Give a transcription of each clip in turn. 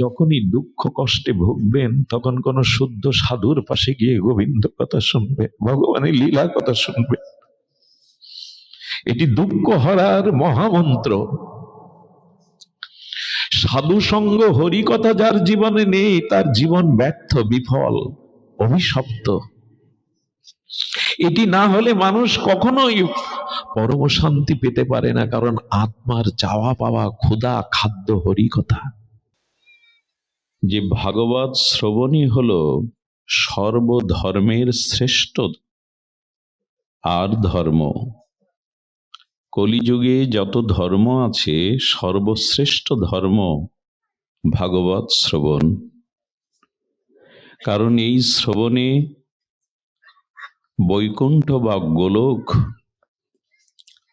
যখনই দুঃখ কষ্টে ভুগবেন তখন কোন শুদ্ধ সাধুর পাশে গিয়ে গোবিন্দ কথা শুনবে, ভগবানের লীলা কথা শুনবে। এটি দুঃখ হরার মহামন্ত্র। সাধু সঙ্গ হরি কথা যার জীবনে নেই তার জীবন ব্যর্থ, বিফল, অভিশপ্ত। এটি না হলে মানুষ কখনোই পরম শান্তি পেতে পারে না, কারণ আত্মার চাওয়া পাওয়া, ক্ষুধা, খাদ্য হরি কথা। যে ভাগবত শ্রবণই হলো সর্বধর্মের শ্রেষ্ঠ আর ধর্ম। কলিযুগে যত ধর্ম আছে সর্বশ্রেষ্ঠ ধর্ম ভাগবত শ্রবণ। কারণ এই শ্রবণে বৈকুণ্ঠ বা গোলক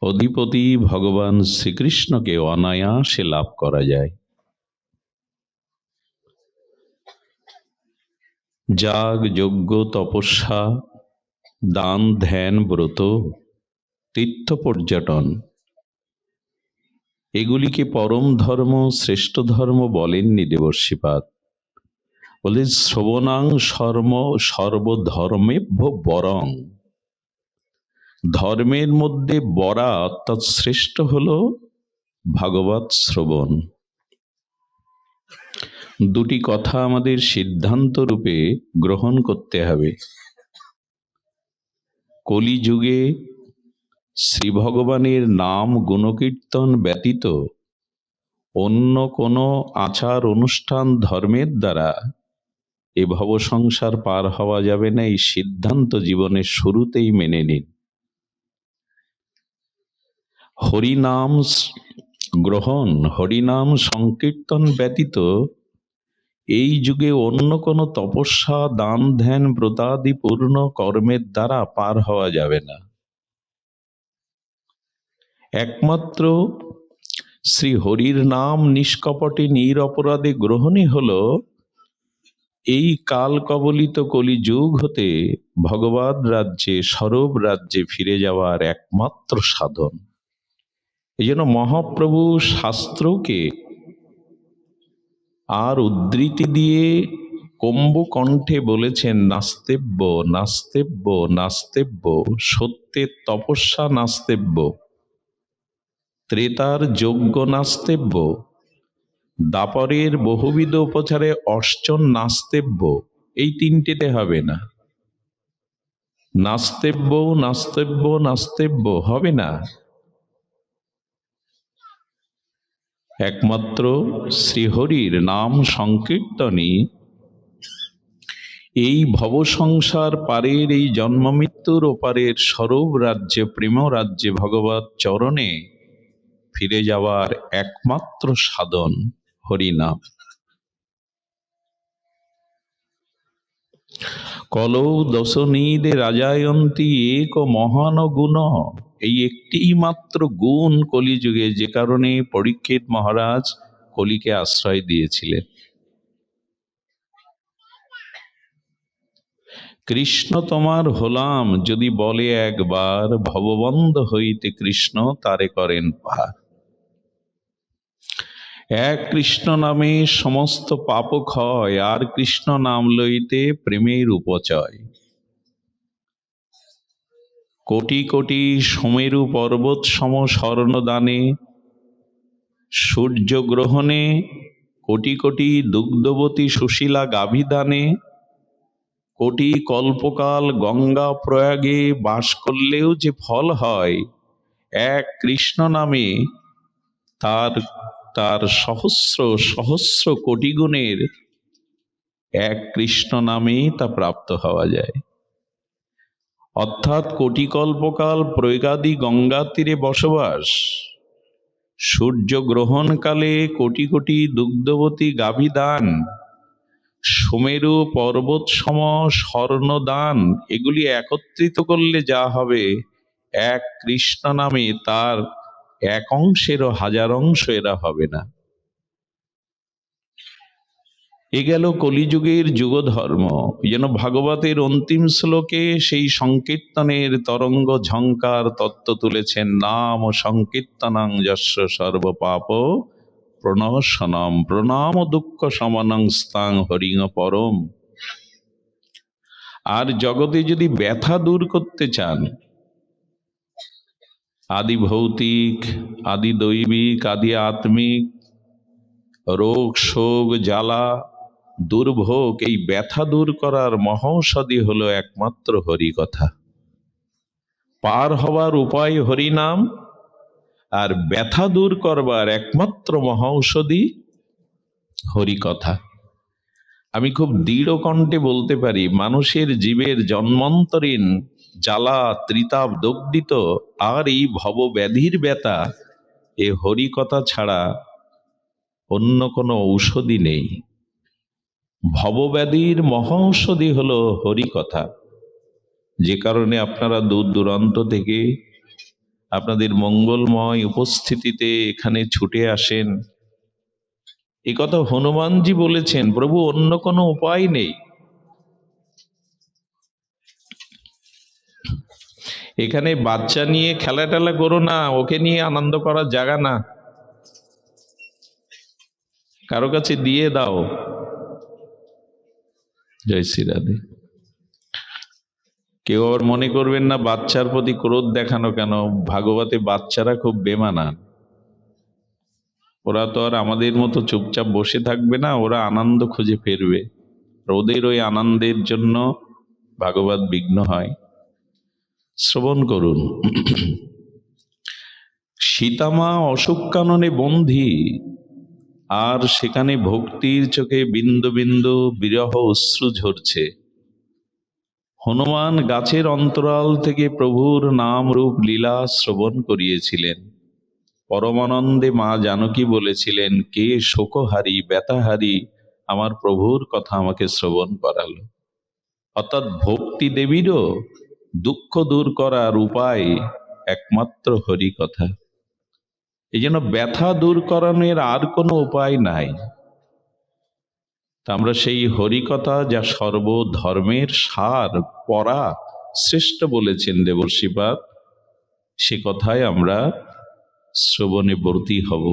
অধিপতি ভগবান শ্রীকৃষ্ণকে অনায়াসে লাভ করা যায়। যাগ, যজ্ঞ, তপস্যা, দান, ধ্যান, ব্রত, তীর্থ পর্যটন, এগুলিকে পরম ধর্ম, শ্রেষ্ঠ ধর্ম বলেননি দেবর্ষিপাদ। বলে শ্রবণাং সর্বধর্মেভ্য বরং। ধর্মের মধ্যে বরা অর্থাৎ শ্রেষ্ঠ হলো ভাগবত শ্রবণ। দুটি কথা আমাদের সিদ্ধান্ত রূপে গ্রহণ করতে হবে। কলিযুগে শ্রী ভগবানের নাম গুণকীর্তন ব্যতীত অন্য কোনো আচার অনুষ্ঠান ধর্মের দ্বারা এ ভব সংসার পার হওয়া যাবে না, এই সিদ্ধান্ত জীবনের শুরুতেই মেনে নিন। হরিনাম গ্রহণ, হরিনাম সংকীর্তন ব্যতীত এই যুগে অন্য কোনো তপস্যা, দান, ধ্যান, ব্রতাদি পূর্ণ কর্মের দ্বারা পার হওয়া যাবে না। একমাত্র শ্রী হরির নাম নিষ্কপটে নিরপরাধে গ্রহণই হলো এই কাল কবলিত কলিযুগ হতে ভগবদ রাজ্যে, স্বরূপ রাজ্যে ফিরে যাওয়ার একমাত্র সাধন। এই জন্য মহাপ্রভু শাস্ত্রকে আর উদ্ধৃতি দিয়ে কম্বকণ্ঠে বলেছেন, নাস্তেব্য, নাস্তেব্য, নাস্তেব্য, সত্যের তপস্যা নাস্তেব্য, ত্রেতার যজ্ঞ নাস্তেব্য, দাপরের বহুবিধ উপচারে অর্চন নাস্তেব্য। এই তিনটেতে হবে না। নাস্তেব্য, নাস্তেব্য, নাস্তেব্য হবে না। একমাত্র শ্রীহরির নাম সংকীর্তনই এই ভবসংসার পারের, এই জন্ম মৃত্যুর ওপারের স্বরূপ রাজ্যে, প্রেম রাজ্যে, ভগবত চরণে ফিরে যাওয়ার একমাত্র সাধন হরিনাম। কলৌ দশনীদে রাজায়ন্তী এক মহান গুণ। এই একটি মাত্র গুণ কলিযুগে, যে কারণে পরীক্ষিত মহারাজ কলিকে আশ্রয় দিয়েছিলেন। কৃষ্ণ তোমার হলাম যদি বলে একবার, ভববন্ধ হইতে কৃষ্ণ তারে করেন পার। এক কৃষ্ণ নামে সমস্ত পাপ ক্ষয়, আর কৃষ্ণ নাম লইতে প্রেমের উপচয়। কোটি কোটি সুমেরু পর্বত সম স্বর্ণদানে, সূর্য গ্রহণে, কোটি কোটি দুগ্ধবতী সুশীলা গাভীদানে, কোটি কল্পকাল গঙ্গা প্রয়াগে বাস করলেও যে ফল হয়, এক কৃষ্ণ নামে তার সহস্র সহস্র কোটি গুণের এক কৃষ্ণ নামেই তা প্রাপ্ত হওয়া যায়। অর্থাৎ কোটি কল্পকাল প্রয়াগাদি গঙ্গা তীরে বসবাস, সূর্য গ্রহণকালে কোটি কোটি দুগ্ধবতী গাভী দান, সুমেরু পর্বত সম স্বর্ণদান, এগুলি একত্রিত করলে যা হবে, এক কৃষ্ণ নামে তার এক অংশেরও হাজার অংশ এরা হবে না। এ গেল কলিযুগের যুগ ধর্ম। যেন ভাগবতের অন্তিম শ্লোকে সেই সংকীর্তনের তরঙ্গ ঝঙ্কার তত্ত্ব তুলেছেন, নাম সংকীর্তনাং যস্য সর্বপাপ প্রণশনম প্রণাম দুঃখ সমনং স্তাং হরিং পরম। আর জগতে যদি ব্যথা দূর করতে চান, আদি ভৌতিক, আদি দৈবিক, আদি আত্মিক, রোগ শোক জ্বালা দুর্ভোগ, এই ব্যথা দূর করার মহৌষধি হলো একমাত্র হরি কথা। পার হওয়ার উপায় হরি নাম, আর ব্যথা দূর করবার একমাত্র মহৌষধি হরি কথা। আমি খুব দৃঢ় কণ্ঠে বলতে পারি, মানুষের জীবের জন্মান্তরীণ জ্বালা ত্রিতাপ দগ্ধিত আর এই ভবব্যাধির ব্যথা এ হরি কথা ছাড়া অন্য কোনো ঔষধি নেই। ভবব্যাধির মহৌষধি হলো হরি কথা। যে কারণে আপনারা দূর দূরান্ত থেকে আপনাদের মঙ্গলময় উপস্থিতিতে এখানে ছুটে আসেন। এ কথা হনুমানজি বলেছেন, প্রভু অন্য কোনো উপায় নেই। এখানে বাচ্চা নিয়ে খেলা টেলা করো না, ওকে নিয়ে আনন্দ করার জায়গা না, কারো কাছে দিয়ে দাও। জয় শ্রী রাধে। কেউ আবার মনে করবেন না বাচ্চার প্রতি ক্রোধ দেখানো কেন, ভাগবতে বাচ্চারা খুব বেমানান। ওরা তো আর আমাদের মতো চুপচাপ বসে থাকবে না, ওরা আনন্দ খুঁজে ফিরবে। ওদের ওই আনন্দের জন্য ভাগবত বিঘ্ন হয়। শ্রবণ করুন। সীতামা অশোক কাননে বন্ধি, আর সেখানে ভক্তির চোখে বিন্দু বিন্দু বিরহ অশ্রু ঝরছে। হনুমান গাছের অন্তরাল থেকে প্রভুর নাম রূপ লীলা শ্রবণ করিয়েছিলেন। পরমানন্দে মা জানকী বলেছিলেন, কে শোকহারি ব্যথাহারি আমার প্রভুর কথা আমাকে শ্রবণ করালো। অর্থাৎ ভক্তি দেবীরও দুঃখ দূর করার উপায় একমাত্র হরি কথা। এই জন্য ব্যথা দূর করানোর আর কোনো উপায় নাই। তা আমরা সেই হরি কথা, যা সর্বধর্মের সার, পরা শ্রেষ্ঠ বলেছেন দেবর্ষিপাদ, সে কথায় আমরা শ্রবণে ব্রতী হব।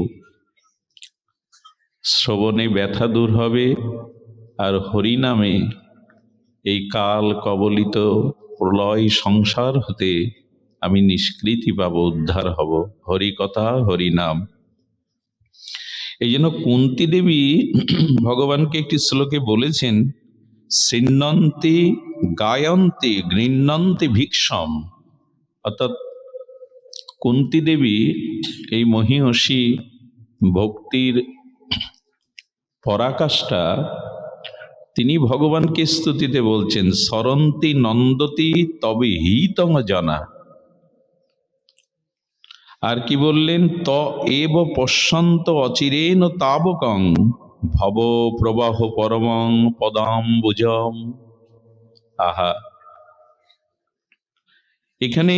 শ্রবণে ব্যথা দূর হবে, আর হরি নামে এই কাল কবলিত প্রলয় সংসার হতে আমি নিষ্কৃতি পাব, উদ্ধার হব। হরি কথা হরি নাম। এই জন্য কুন্তী দেবী ভগবানকে একটি শ্লোকে বলেছেন, শৃণ্বন্তি গায়ন্তি গৃহ্ণন্তি ভিক্ষম। অর্থাৎ কুন্তী দেবী এই মহীয়সী ভক্তির পরাকাষ্ঠা, তিনি ভগবানকে স্তুতিতে বলছেন, সরন্তি নন্দতি তবে হিতং জনা। আর কি বললেন, ত এব পশ্যন্ত অচিরেন তাবকং ভব প্রবাহ পরমং পদাম্বুজম। আহা, এখানে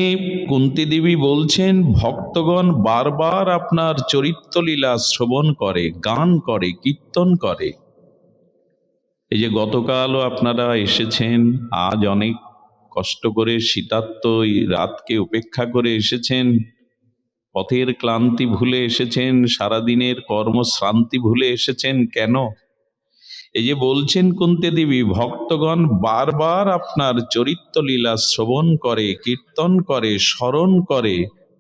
কুন্তী দেবী বলছেন, ভক্তগণ বারবার আপনার চরিত্রলীলা শ্রবণ করে, গান করে, কীর্তন করে। এই যে গতকালও আপনারা এসেছেন, আজ অনেক কষ্ট করে শীতার্ত রাতকে উপেক্ষা করে এসেছেন, পথের ক্লান্তি ভুলে এসেছেন, সারাদিনের কর্মশ্রান্তি ভুলে এসেছেন। কেন? এই যে বলছেন কুন্তী দেবী, ভক্তগণ বারবার আপনার চরিত্রলীলা শ্রবণ করে, কীর্তন করে, স্মরণ করে।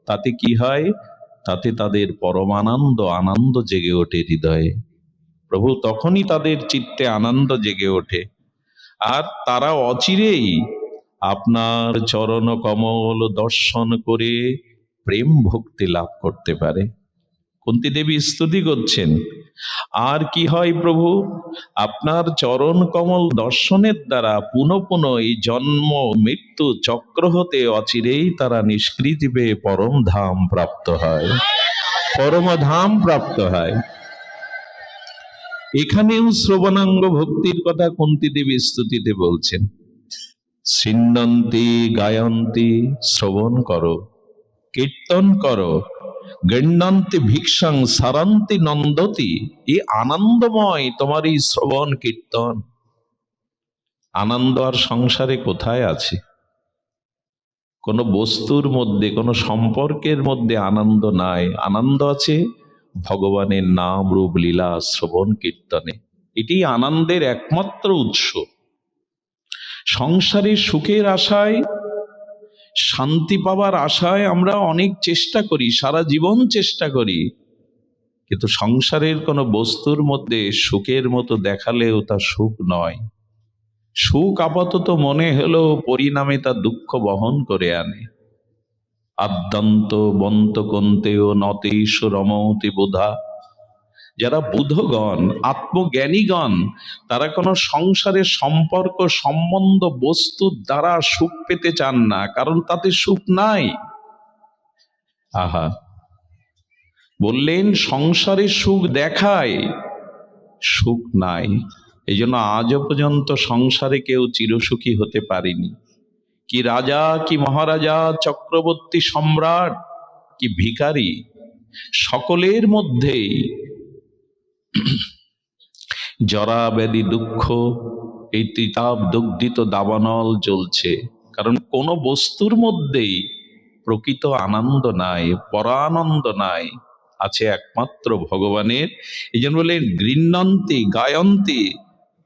তাতে কি হয়? তাতে তাদের পরমানন্দ, আনন্দ জেগে ওঠে হৃদয়ে। প্রভু তখনই তাদের চিত্তে আনন্দ জেগে ওঠে, আর তারা অচিরেই আপনার চরণ কমল দর্শন করে প্রেম ভক্তি লাভ করতে পারে। কুন্তী দেবী স্তুতি করছেন, আর কি হয় প্রভু, আপনার চরণ কমল দর্শনের দ্বারা পুনঃ পুনঃ এই জন্ম মৃত্যু চক্র হতে অচিরেই তারা নিষ্কৃতি পেয়ে পরম ধাম প্রাপ্ত হয়, পরম ধাম প্রাপ্ত হয়। এখানেও শ্রবণাঙ্গ ভক্তির কথা কুন্তী দেবী স্তুতিতে বলছেন, শৃণ্বন্তি গায়ন্তি, শ্রবণ করো, কীর্তন করো, গৃহ্ণন্তি ভিক্ষাং সারন্তি নন্দতি। এই আনন্দময় তোমার এই শ্রবণ কীর্তন। আনন্দ আর সংসারে কোথায় আছে? কোনো বস্তুর মধ্যে, কোনো সম্পর্কের মধ্যে আনন্দ নাই। আনন্দ আছে ভগবানের নাম রূপ লীলা শ্রবণ কীর্তনে। এটি আনন্দের একমাত্র উৎস। সংসারের সুখের আশায়, শান্তি পাওয়ার আশায় আমরা অনেক চেষ্টা করি, সারা জীবন চেষ্টা করি, কিন্তু সংসারের কোনো বস্তুর মধ্যে সুখের মতো দেখালেও তা সুখ নয়। সুখ আপাতত মনে হলেও পরিণামে তা দুঃখ বহন করে আনে। আদ্যন্ত বন্ত কন্তেও নতেশ রমতি বোধা। যারা বুধগণ, আত্মজ্ঞানীগণ, তারা কোনো সংসারের সম্পর্ক, সম্বন্ধ, বস্তুর দ্বারা সুখ পেতে চান না, কারণ তাতে সুখ নাই। আহা, বললেন সংসারে সুখ দেখায়, সুখ নাই। এই জন্য আজও পর্যন্ত সংসারে কেউ চিরসুখী হতে পারেনি। কি রাজা, কি মহারাজা, চক্রবর্তী সম্রাট, কি ভিখারি, সকলের মধ্যেই জরা ব্যাধি দুঃখ, এই ত্রিতাপ দগ্ধিত দাবানল চলছে। কারণ কোন বস্তুর মধ্যেই প্রকৃত আনন্দ নাই, পরানন্দ নাই, আছে একমাত্র ভগবানের। এই জন্য বলে গৃহ্ণন্তি গায়ন্তি,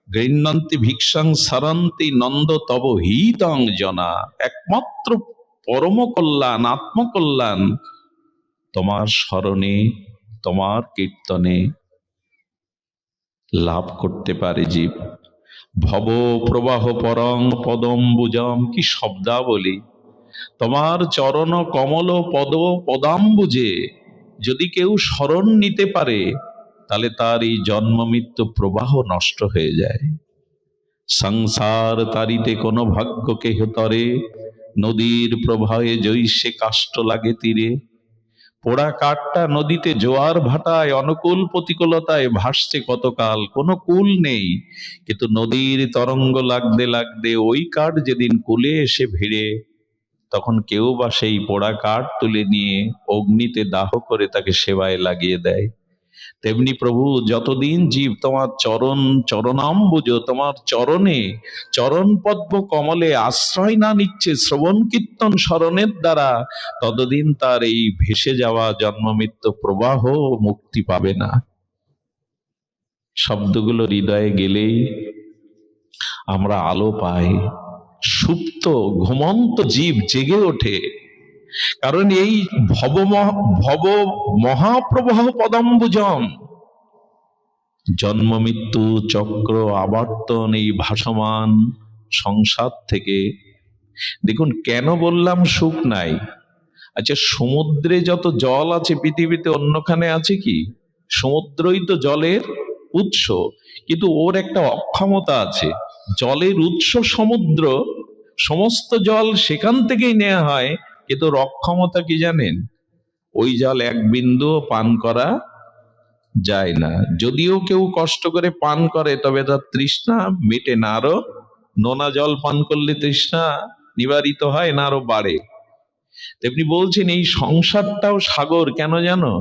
গৃহ্ণন্তি ভিক্ষাং সারন্তি নন্দ তব হিতং জনা। একমাত্র পরম কল্যাণ, আত্মকল্যাণ তোমার স্মরণে, তোমার কীর্তনে লাভ করতে পারে জীব। ভব প্রবাহ পরং পদম্বুজম, কি শব্দাবলী! তোমার চরণ কমল পদ পদাম্বুজে যদি কেউ শরণ নিতে পারে, তাহলে তার এই জন্ম মৃত্যু প্রবাহ নষ্ট হয়ে যায়। সংসার তারিতে কোনো ভাগ্য কেহ তরে, নদীর প্রবাহে জৈসে কাষ্ট লাগে তীরে। পোড়া কাঠটা নদীতে জোয়ার ভাটায় অনুকূল প্রতিকূলতায় ভাসছে কতকাল, কোনো কূল নেই, কিন্তু নদীর তরঙ্গ লাগতে লাগতে ওই কাঠ যেদিন কূলে এসে ভিড়ে, তখন কেউ বা সেই পোড়া কাঠ তুলে নিয়ে অগ্নিতে দাহ করে তাকে সেবায় লাগিয়ে দেয়। তেমনি প্রভু, যতদিন জীব তোমার চরণাম্বুজ, তোমার চরণে, চরণ পদ্ম কমলে আশ্রয় না নিচ্ছে শ্রবণ কীর্তন স্মরণের দ্বারা, ততদিন তার এই ভেসে যাওয়া জন্ম মৃত্যু প্রবাহ মুক্তি পাবে না। শব্দগুলো হৃদয়ে গেলেই আমরা আলো পাই, সুপ্ত ঘুমন্ত জীব জেগে ওঠে। কারণ এই ভব মহাপ্রবাহ পদাম্বুজম, জন্ম মৃত্যু চক্র আবর্তন, এই ভাসমান সংসার থেকে। দেখুন কেন বললাম সুখ নাই। আচ্ছা, সমুদ্রে যত জল আছে পৃথিবীতে অন্যখানে আছে কি? সমুদ্রই তো জলের উৎস, কিন্তু ওর একটা অক্ষমতা আছে। জলের উৎস সমুদ্র, সমস্ত জল সেখান থেকেই নেওয়া হয়, কিন্তু ওর অক্ষমতা কি জানেন? ওই জল এক বিন্দু পান করা যায় না। যদিও কেউ কষ্ট করে পান করে, তবে তার তৃষ্ণা মেটে না। আরো নোনা জল পান করলে তৃষ্ণা নিবারিত হয় না, আরো বাড়ে। তেমনি বলছেন এই সংসারটাও সাগর। কেন জানো?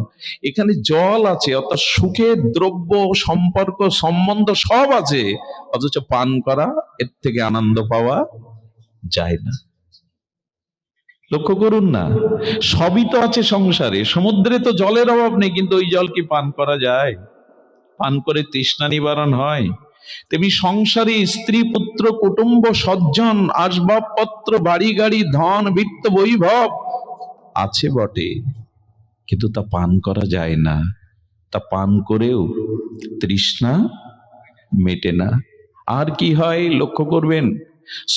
এখানে জল আছে, অর্থাৎ সুখের দ্রব্য, সম্পর্ক, সম্বন্ধ সব আছে, অথচ পান করা, এর থেকে আনন্দ পাওয়া যায় না। লক্ষ্য করুন না, সবই তো আছে সংসারে। সমুদ্রে তো জলের অভাব নেই, কিন্তু ওই জল কি পান করা যায়? পান করে তৃষ্ণা নিবারণ হয়? তেমনি সংসারে স্ত্রী পুত্র কুটুম্ব সজ্জন আসবাবপত্র বাড়ি গাড়ি ধন বিত্ত বৈভব আছে বটে, কিন্তু তা পান করা যায় না। তা পান করেও তৃষ্ণা মেটে না। আর কি হয় লক্ষ্য করবেন,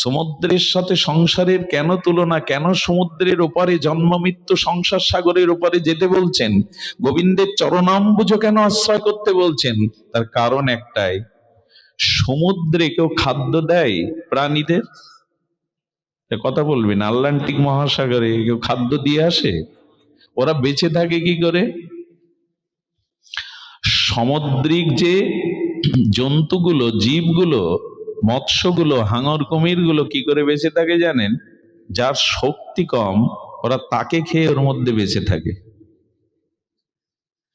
সমুদ্রের সাথে সংসারের কেন তুলনা? কেন সমুদ্রের ওপারে জন্ম মৃত্যু সংসার সাগরের ওপারে যেতে বলছেন? গোবিন্দের চরণাম্বুজ কেন আশ্রয় করতে বলছেন? তার কারণ একটাই, সমুদ্রে কেউ খাদ্য দেয় প্রাণীদের? কথা বলবেন, আটলান্টিক মহাসাগরে কেউ খাদ্য দিয়ে আসে? ওরা বেঁচে থাকে কি করে? সামুদ্রিক যে জন্তুগুলো, জীবগুলো, মৎস্যগুলো, হাঙর কুমিরগুলো কি করে বেঁচে থাকে জানেন? যার শক্তি কম, ওরা তাকে খেয়ে ওর মধ্যে বেঁচে থাকে।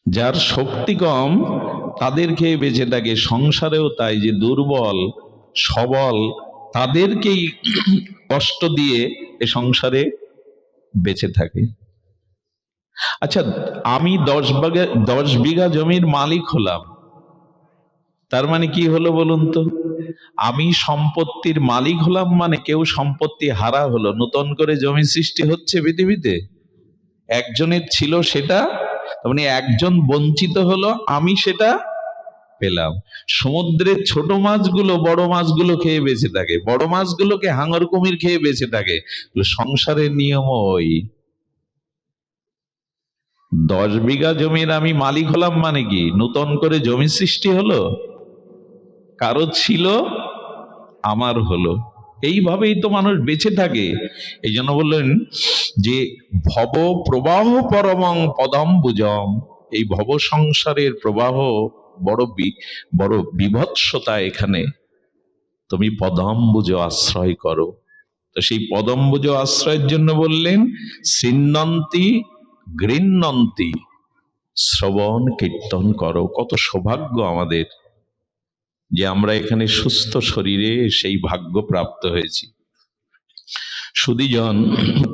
যার শক্তি কম তাদের খেয়ে বেঁচে থাকে। সংসারেও তাই, যে দুর্বল সবল তাদেরকেই কষ্ট দিয়ে এ সংসারে বেঁচে থাকে। আচ্ছা, আমি 10 বিঘা জমির মালিক হলাম, তার মানে কি হলো বলুন তো? আমি সম্পত্তির মালিক হলাম মানে কেউ সম্পত্তি হারা হলো, নতুন করে জমি সৃষ্টি হচ্ছে পৃথিবীতে। একজনের ছিল সেটা, তার মানে একজন বঞ্চিত হলো, আমি সেটা পেলাম। সমুদ্রের ছোট মাছগুলো বড় মাছগুলো খেয়ে বেঁচে থাকে, বড় মাছগুলোকে হাঙর কুমির খেয়ে বেঁচে থাকে। সংসারের নিয়ম ওই। 10 বিঘা জমির আমি মালিক হলাম মানে কি নতুন করে জমি সৃষ্টি হলো? কারো ছিল, আমার হলো। এইভাবেই তো মানুষ বেঁচে থাকে। এই জন্য বললেন যে ভব প্রবাহ পরমং পদম্বুজম, এই ভব সংসারের প্রবাহ বড় বিভৎসতা। এখানে তুমি পদম্বুজ আশ্রয় করো। তো সেই পদম্বুজ আশ্রয়ের জন্য বললেন সিন্নন্তি গৃহ্ণন্তি, শ্রবণ কীর্তন করো। কত সৌভাগ্য আমাদের যে আমরা এখানে সুস্থ শরীরে সেই ভাগ্য প্রাপ্ত হয়েছি। সুধীজন,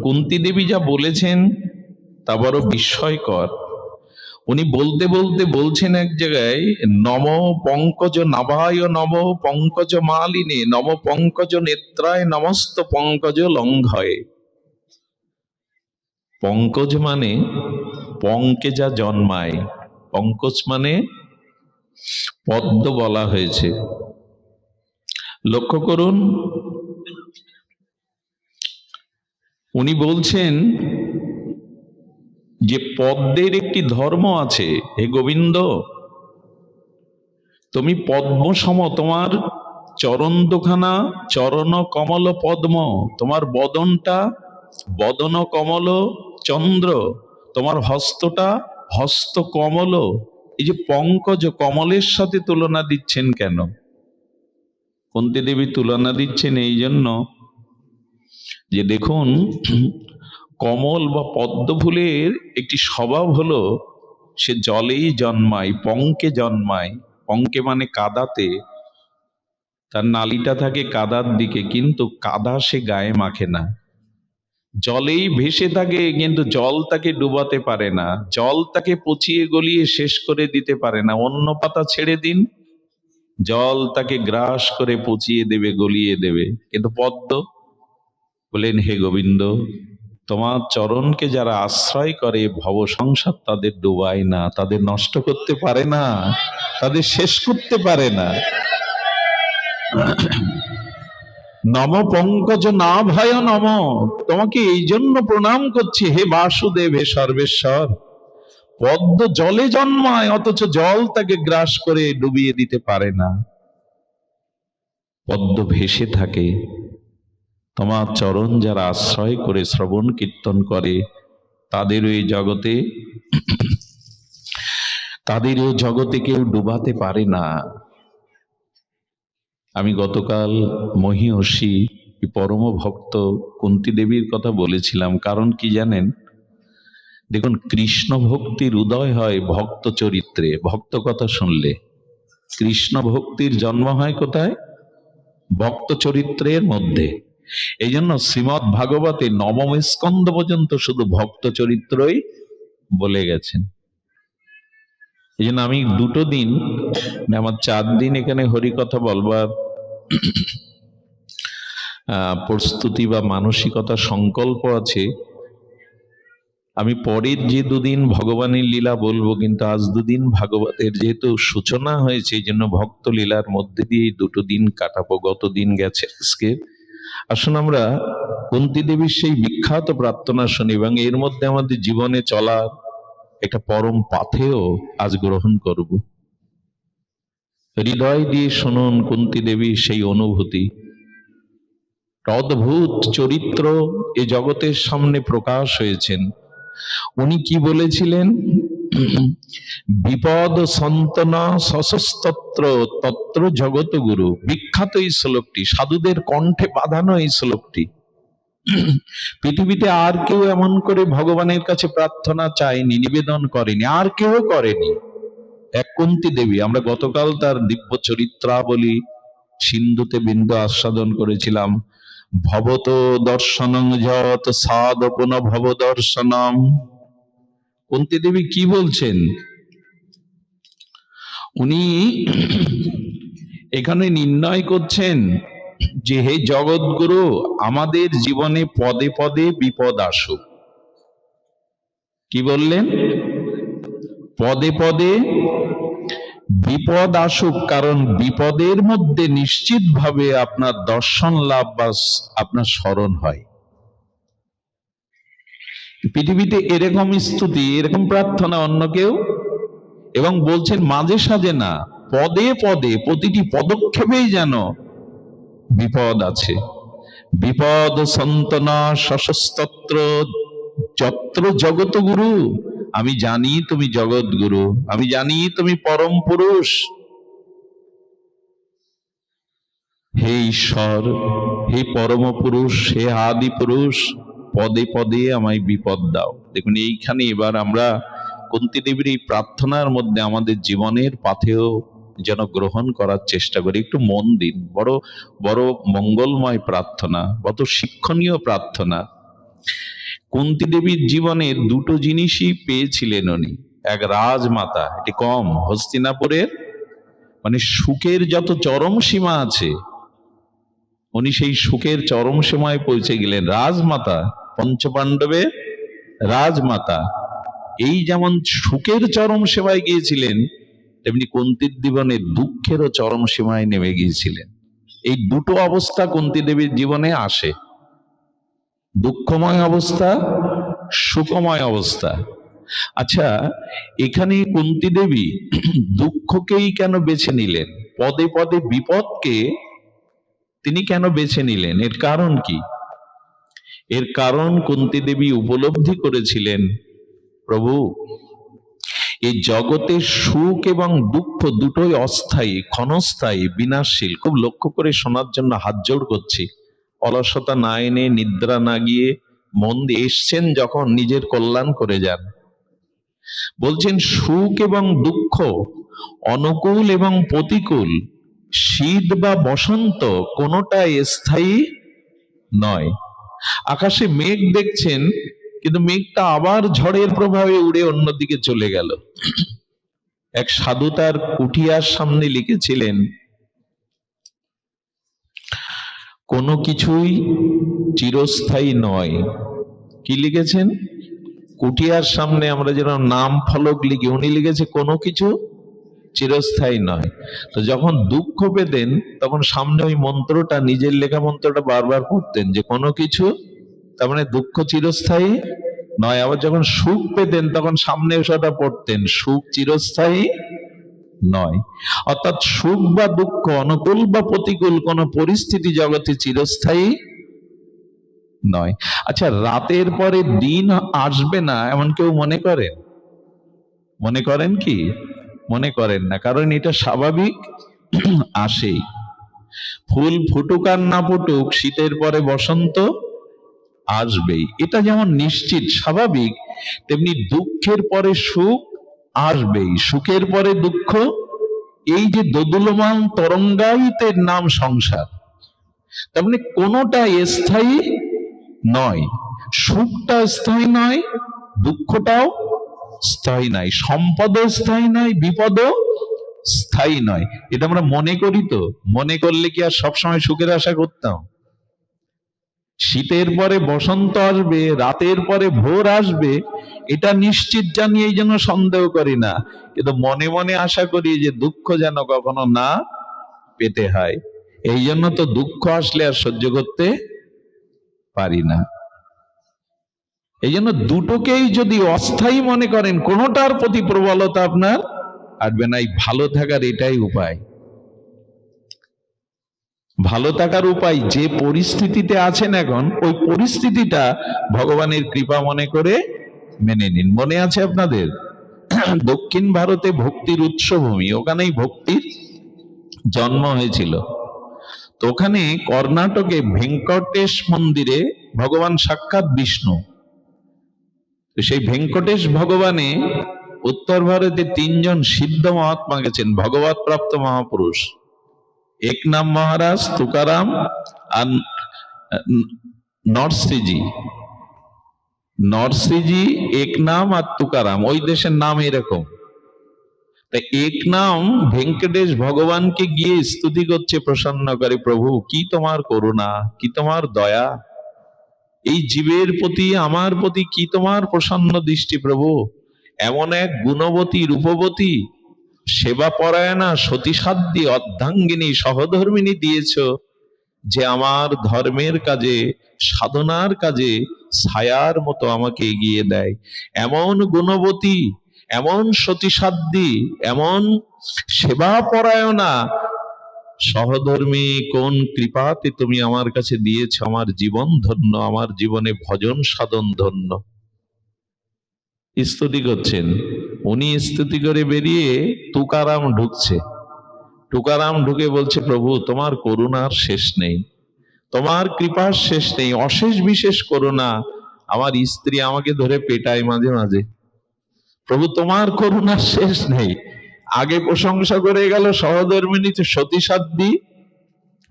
কুন্তী দেবী যা বলেছেন তা বড় বিস্ময়কর। উনি বলতে বলতে বলছেন এক জায়গায়, নম পঙ্কজ নাভায় নম পঙ্কজ মালিনে নম পঙ্কজ নেত্রায় নমস্ত পঙ্কজ লঙ্ঘয়ে। পঙ্কজ মানে পঙ্কে যা জন্মায়, পঙ্কজ মানে পদ্ম বলা হয়েছে। লক্ষ্য করুন, উনি বলছেন যে পদ্মের একটি ধর্ম আছে। হে গোবিন্দ, তুমি পদ্ম সম, তোমার চরণ দুখানা চরণ কমল পদ্ম, তোমার বদনটা বদন কমল চন্দ্র, তোমার হস্তটা হস্ত কমল। এই যে পঙ্কজ, কমলের সাথে তুলনা দিচ্ছেন কেন? কুন্তী দেবী তুলনা দিচ্ছেন এই জন্য যে দেখুন, কমল বা পদ্ম ফুলের একটি স্বভাব হলো সে জলেই জন্মায়, পঙ্কে জন্মায়। পঙ্কে মানে কাদাতে, তার নালিটা থাকে কাদার দিকে, কিন্তু কাদা সে গায়ে মাখে না, জলেই ভেসে থাকে, কিন্তু জল তাকে ডুবাতে পারে না, জল তাকে পচিয়ে গলিয়ে শেষ করে দিতে পারে না। অন্য পাতা ছেড়ে দিন, জল তাকে গ্রাস করে পচিয়ে দেবে, গলিয়ে দেবে। কিন্তু পদ্ম, বলেন হে গোবিন্দ, তোমার চরণকে যারা আশ্রয় করে ভব সংসার তাদের ডুবায় না, তাদের নষ্ট করতে পারে না, তাদের শেষ করতে পারে না। নম পঙ্কজ না ভয় নম, তোমাকে এই জন্য প্রণাম করছি হে বাসুদেব, হে সর্বেশ্বর। পদ্ম জলে জন্মায়, অথচ জল তাকে গ্রাস করে ডুবিয়ে দিতে পারে না, পদ্ম ভেসে থাকে। তোমার চরণ যারা আশ্রয় করে শ্রবণ কীর্তন করে তাদের এই জগতে কেউ ডুবাতে পারে না। আমি গতকাল মহীয়সী পরম ভক্ত কুন্তী দেবীর কথা বলেছিলাম। কারণ কি জানেন? দেখুন, কৃষ্ণ ভক্তির উদয় হয় ভক্ত চরিত্রে। ভক্ত কথা শুনলে কৃষ্ণ ভক্তির জন্ম হয় কোথায়? ভক্ত চরিত্রের মধ্যে। এই জন্য শ্রীমৎ ভাগবতে নবম স্কন্ধ পর্যন্ত শুধু ভক্ত চরিত্রই বলে গেছেন। এই জন্য আমি 2 দিন, আমার 4 দিন এখানে হরিকথা বলবার প্রস্তুতি বা মানসিকতা সংকল্প আছে। আমি পরের যে 2 দিন ভগবানের লীলা বলবো, কিন্তু আজ 2 দিন ভাগবতের যেহেতু সূচনা হয়েছে, এই জন্য ভক্ত লীলার মধ্যে দিয়ে 2 দিন কাটাবো। গত দিন গেছে আজকে। আসুন আমরা কুন্তী দেবীর সেই বিখ্যাত প্রার্থনা শুনি এবং এর মধ্যে আমাদের জীবনে চলার একটা পরম পাথেয় আজ গ্রহণ করব। হৃদয় দিয়ে শুনুন কুন্তী দেবীর সেই অনুভূতি। অদ্ভুত চরিত্র এ জগতের সামনে প্রকাশ হয়েছেন। উনি কি বলেছিলেন? বিপদ সন্তনা সশস্তত্র তত্র জগত গুরু। বিখ্যাত এই শ্লোকটি, সাধুদের কণ্ঠে বাঁধানো এই শ্লোকটি। পৃথিবীতে আর কেউ এমন করে ভগবানের কাছে প্রার্থনা চায়নি, নিবেদন করেনি, আর কেউ করেনি, এক কুন্তী দেবী। আমরা গতকাল তার দিব্য চরিত্রাবলী সিন্ধুতে বিন্দু আস্বাদন করেছিলাম। ভবত দর্শনং যত সাধ পুনঃ ভব দর্শনম, কুন্তী দেবী কি বলছেন? উনি এখানে নির্ণয় করছেন যে হে জগৎগুরু, আমাদের জীবনে পদে পদে বিপদ আসুক। কি বললেন? পদে পদে বিপদ আসুক, কারণ বিপদের মধ্যে নিশ্চিতভাবে আপনার দর্শন লাভ বা আপনার স্মরণ হয়। পৃথিবীতে এরকম স্তুতি, এরকম প্রার্থনা অন্য কেউ, এবং বলছেন মাঝে সাঝে না, পদে পদে প্রতিটি পদক্ষেপেই যেন বিপদ আছে। বিপদ সন্তনা সশস্তত্র যত্র জগত গুরু। আমি জানি তুমি জগৎ গুরু, আমি জানি তুমি পরম পুরুষ। হে ঈশ্বর, হে পরম পুরুষ, হে আদি পুরুষ, পদে পদে আমায় বিপদ দাও। দেখুন, এইখানে এবার আমরা কুন্তী দেবীর এই প্রার্থনার মধ্যে আমাদের জীবনের পাথেয় যেন গ্রহণ করার চেষ্টা করি। একটু মন দিন, বড় বড় মঙ্গলময় প্রার্থনা, কত শিক্ষণীয় প্রার্থনা। কুন্তী দেবীর জীবনে দুটো জিনিসই পেয়েছিলেন উনি। এক, রাজমাতা, এটি কম, হস্তিনাপুরের মানে সুখের যত চরম সীমা আছে, উনি সেই সুখের চরম সীমায় পৌঁছে গেলেন। রাজমাতা, পঞ্চপাণ্ডবে রাজমাতা, এই যেমন সুখের চরম সীমায় গিয়েছিলেন, তেমনি কুন্তীর জীবনে দুঃখেরও চরম সীমায় নেমে গিয়েছিলেন। এই দুটো অবস্থা কুন্তী দেবীর জীবনে আসে, দুঃখময় অবস্থা, সুখময় অবস্থা। আচ্ছা, এখানে কুন্তী দেবী দুঃখকেই কেন বেছে নিলেন? পদে পদে বিপদকে তিনি কেন বেছে নিলেন? এর কারণ কি? এর কারণ কুন্তী দেবী উপলব্ধি করেছিলেন, প্রভু, এই জগতে সুখ এবং দুঃখ দুটোই অস্থায়ী, ক্ষণস্থায়ী, বিনাশশীল। খুব লক্ষ্য করে শোনার জন্য হাত জোড় করছি। অলসতা না এনে, নিদ্রা না গিয়ে মন দিয়ে এসছেন যখন, নিজের কল্যাণ করে যান। বলছেন সুখ এবং দুঃখ, অনুকূল এবং প্রতিকূল, শীত বা বসন্ত, কোনোটাই স্থায়ী নয়। আকাশে মেঘ দেখছেন, কিন্তু মেঘটা আবার ঝড়ের প্রভাবে উড়ে অন্যদিকে চলে গেল। এক সাধু তার কুঠিয়ার সামনে লিখেছিলেন, কোনো কিছুই চিরস্থায়ী নয়। কি লিখেছেন? কুঠিয়ার সামনে আমরা যেন নাম ফলক লিখি, উনি লিখেছে কোনো কিছু চিরস্থায়ী নয়। তো যখন দুঃখ পেতেন, তখন সামনে ওই মন্ত্রটা, নিজের লেখা মন্ত্রটা বারবার পড়তেন, যে কোনো কিছু, তার মানে দুঃখ চিরস্থায়ী নয়। আবার যখন সুখ পেতেন, তখন সামনে ওটা পড়তেন, সুখ চিরস্থায়ী নয়। অর্থাৎ সুখ বা দুঃখ, অনুকূল বা প্রতিকূল, কোন পরিস্থিতি জগতে চিরস্থায়ী নয়। আচ্ছা, রাতের পরে দিন আসবে না এমন কেউ মনে করেন? মনে করেন কি? মনে করেন না, কারণ এটা স্বাভাবিক, আসেই। ফুল ফুটুক আর না ফুটুক, শীতের পরে বসন্ত আসবেই, এটা যেমন নিশ্চিত স্বাভাবিক, তেমনি দুঃখের পরে সুখ আসবেই, সুখের পরে দুঃখ। এই যে দোদুল্যমান তরঙ্গায়িতের নাম সংসার, তার মানে কোনোটা স্থায়ী নয়। সুখটা স্থায়ী নয়, দুঃখটাও স্থায়ী নয়, সম্পদও স্থায়ী নয়, বিপদও স্থায়ী নয়। এটা আমরা মনে করি। তো মনে করলে কি আর সবসময় সুখের আশা করতাম? শীতের পরে বসন্ত আসবে, রাতের পরে ভোর আসবে, এটা নিশ্চিত জানি, এই জন্য সন্দেহ করি না। কিন্তু মনে মনে আশা করি যে দুঃখ যেন কখনো না পেতে হয়। এই জন্য তো দুঃখ আসলে আর সহ্য করতে পারি না। এই জন্য দুটোকেই যদি অস্থায়ী মনে করেন, কোনোটার প্রতি প্রবলতা আপনার আসবে না। এই ভালো থাকার এটাই উপায়। ভালো থাকার উপায়, যে পরিস্থিতিতে আছেন এখন, ওই পরিস্থিতিটা ভগবানের কৃপা মনে করে মেনে নিন। মনে আছে আপনাদের, দক্ষিণ ভারতে ভক্তির উৎসভূমি, ওখানেই ভক্তির জন্ম হয়েছিল। তো ওখানে কর্ণাটকে ভেঙ্কটেশ মন্দিরে ভগবান সাক্ষাৎ বিষ্ণু। তো সেই ভেঙ্কটেশ ভগবানে উত্তর ভারতে তিনজন সিদ্ধ মহাত্মা গেছেন, ভগবত প্রাপ্ত মহাপুরুষ। একনাম মহারাজ, তুকারাম আর নরসিংজি। নরসিংজি, একনাম আর তুকারাম, ওই দেশের নাম এরকম। তাই একনাম ভেঙ্কটেশ ভগবানকে গিয়ে স্তুতি করছে প্রসন্ন করে, প্রভু কি তোমার করুণা, কি তোমার দয়া, এই জীবের প্রতি আমার প্রতি কি তোমার প্রসন্ন দৃষ্টি প্রভু। এমন এক গুণবতী রূপবতী সেবা পরায়ণা সতীসাধ্যী অর্ধাঙ্গিনী সহধর্মিনী দিয়েছ, যে আমার ধর্মের কাজে সাধনার কাজে ছায়ার মতো আমাকে এগিয়ে দেয়। এমন গুণবতী, এমন সতীসাধ্যী, এমন সেবা পরায়ণা সহধর্মী কোন কৃপাতে তুমি আমার কাছে দিয়েছ, আমার জীবন ধন্য, আমার জীবনে ভজন সাধন ধন্য। স্তুতি করছেন উনি। স্তুতি করে বেরিয়ে তুকারাম ঢুকছে। তুকারাম ঢুকে বলছে, প্রভু তোমার করুণার শেষ নেই, তোমার কৃপার শেষ নেই, অশেষ বিশেষ করুণা। আমার স্ত্রী আমাকে ধরে পেটায় মাঝে মাঝে, প্রভু তোমার করুণার শেষ নেই। আগে প্রশংসা করে গেল সহধর্মিনী সতীসাধ্যী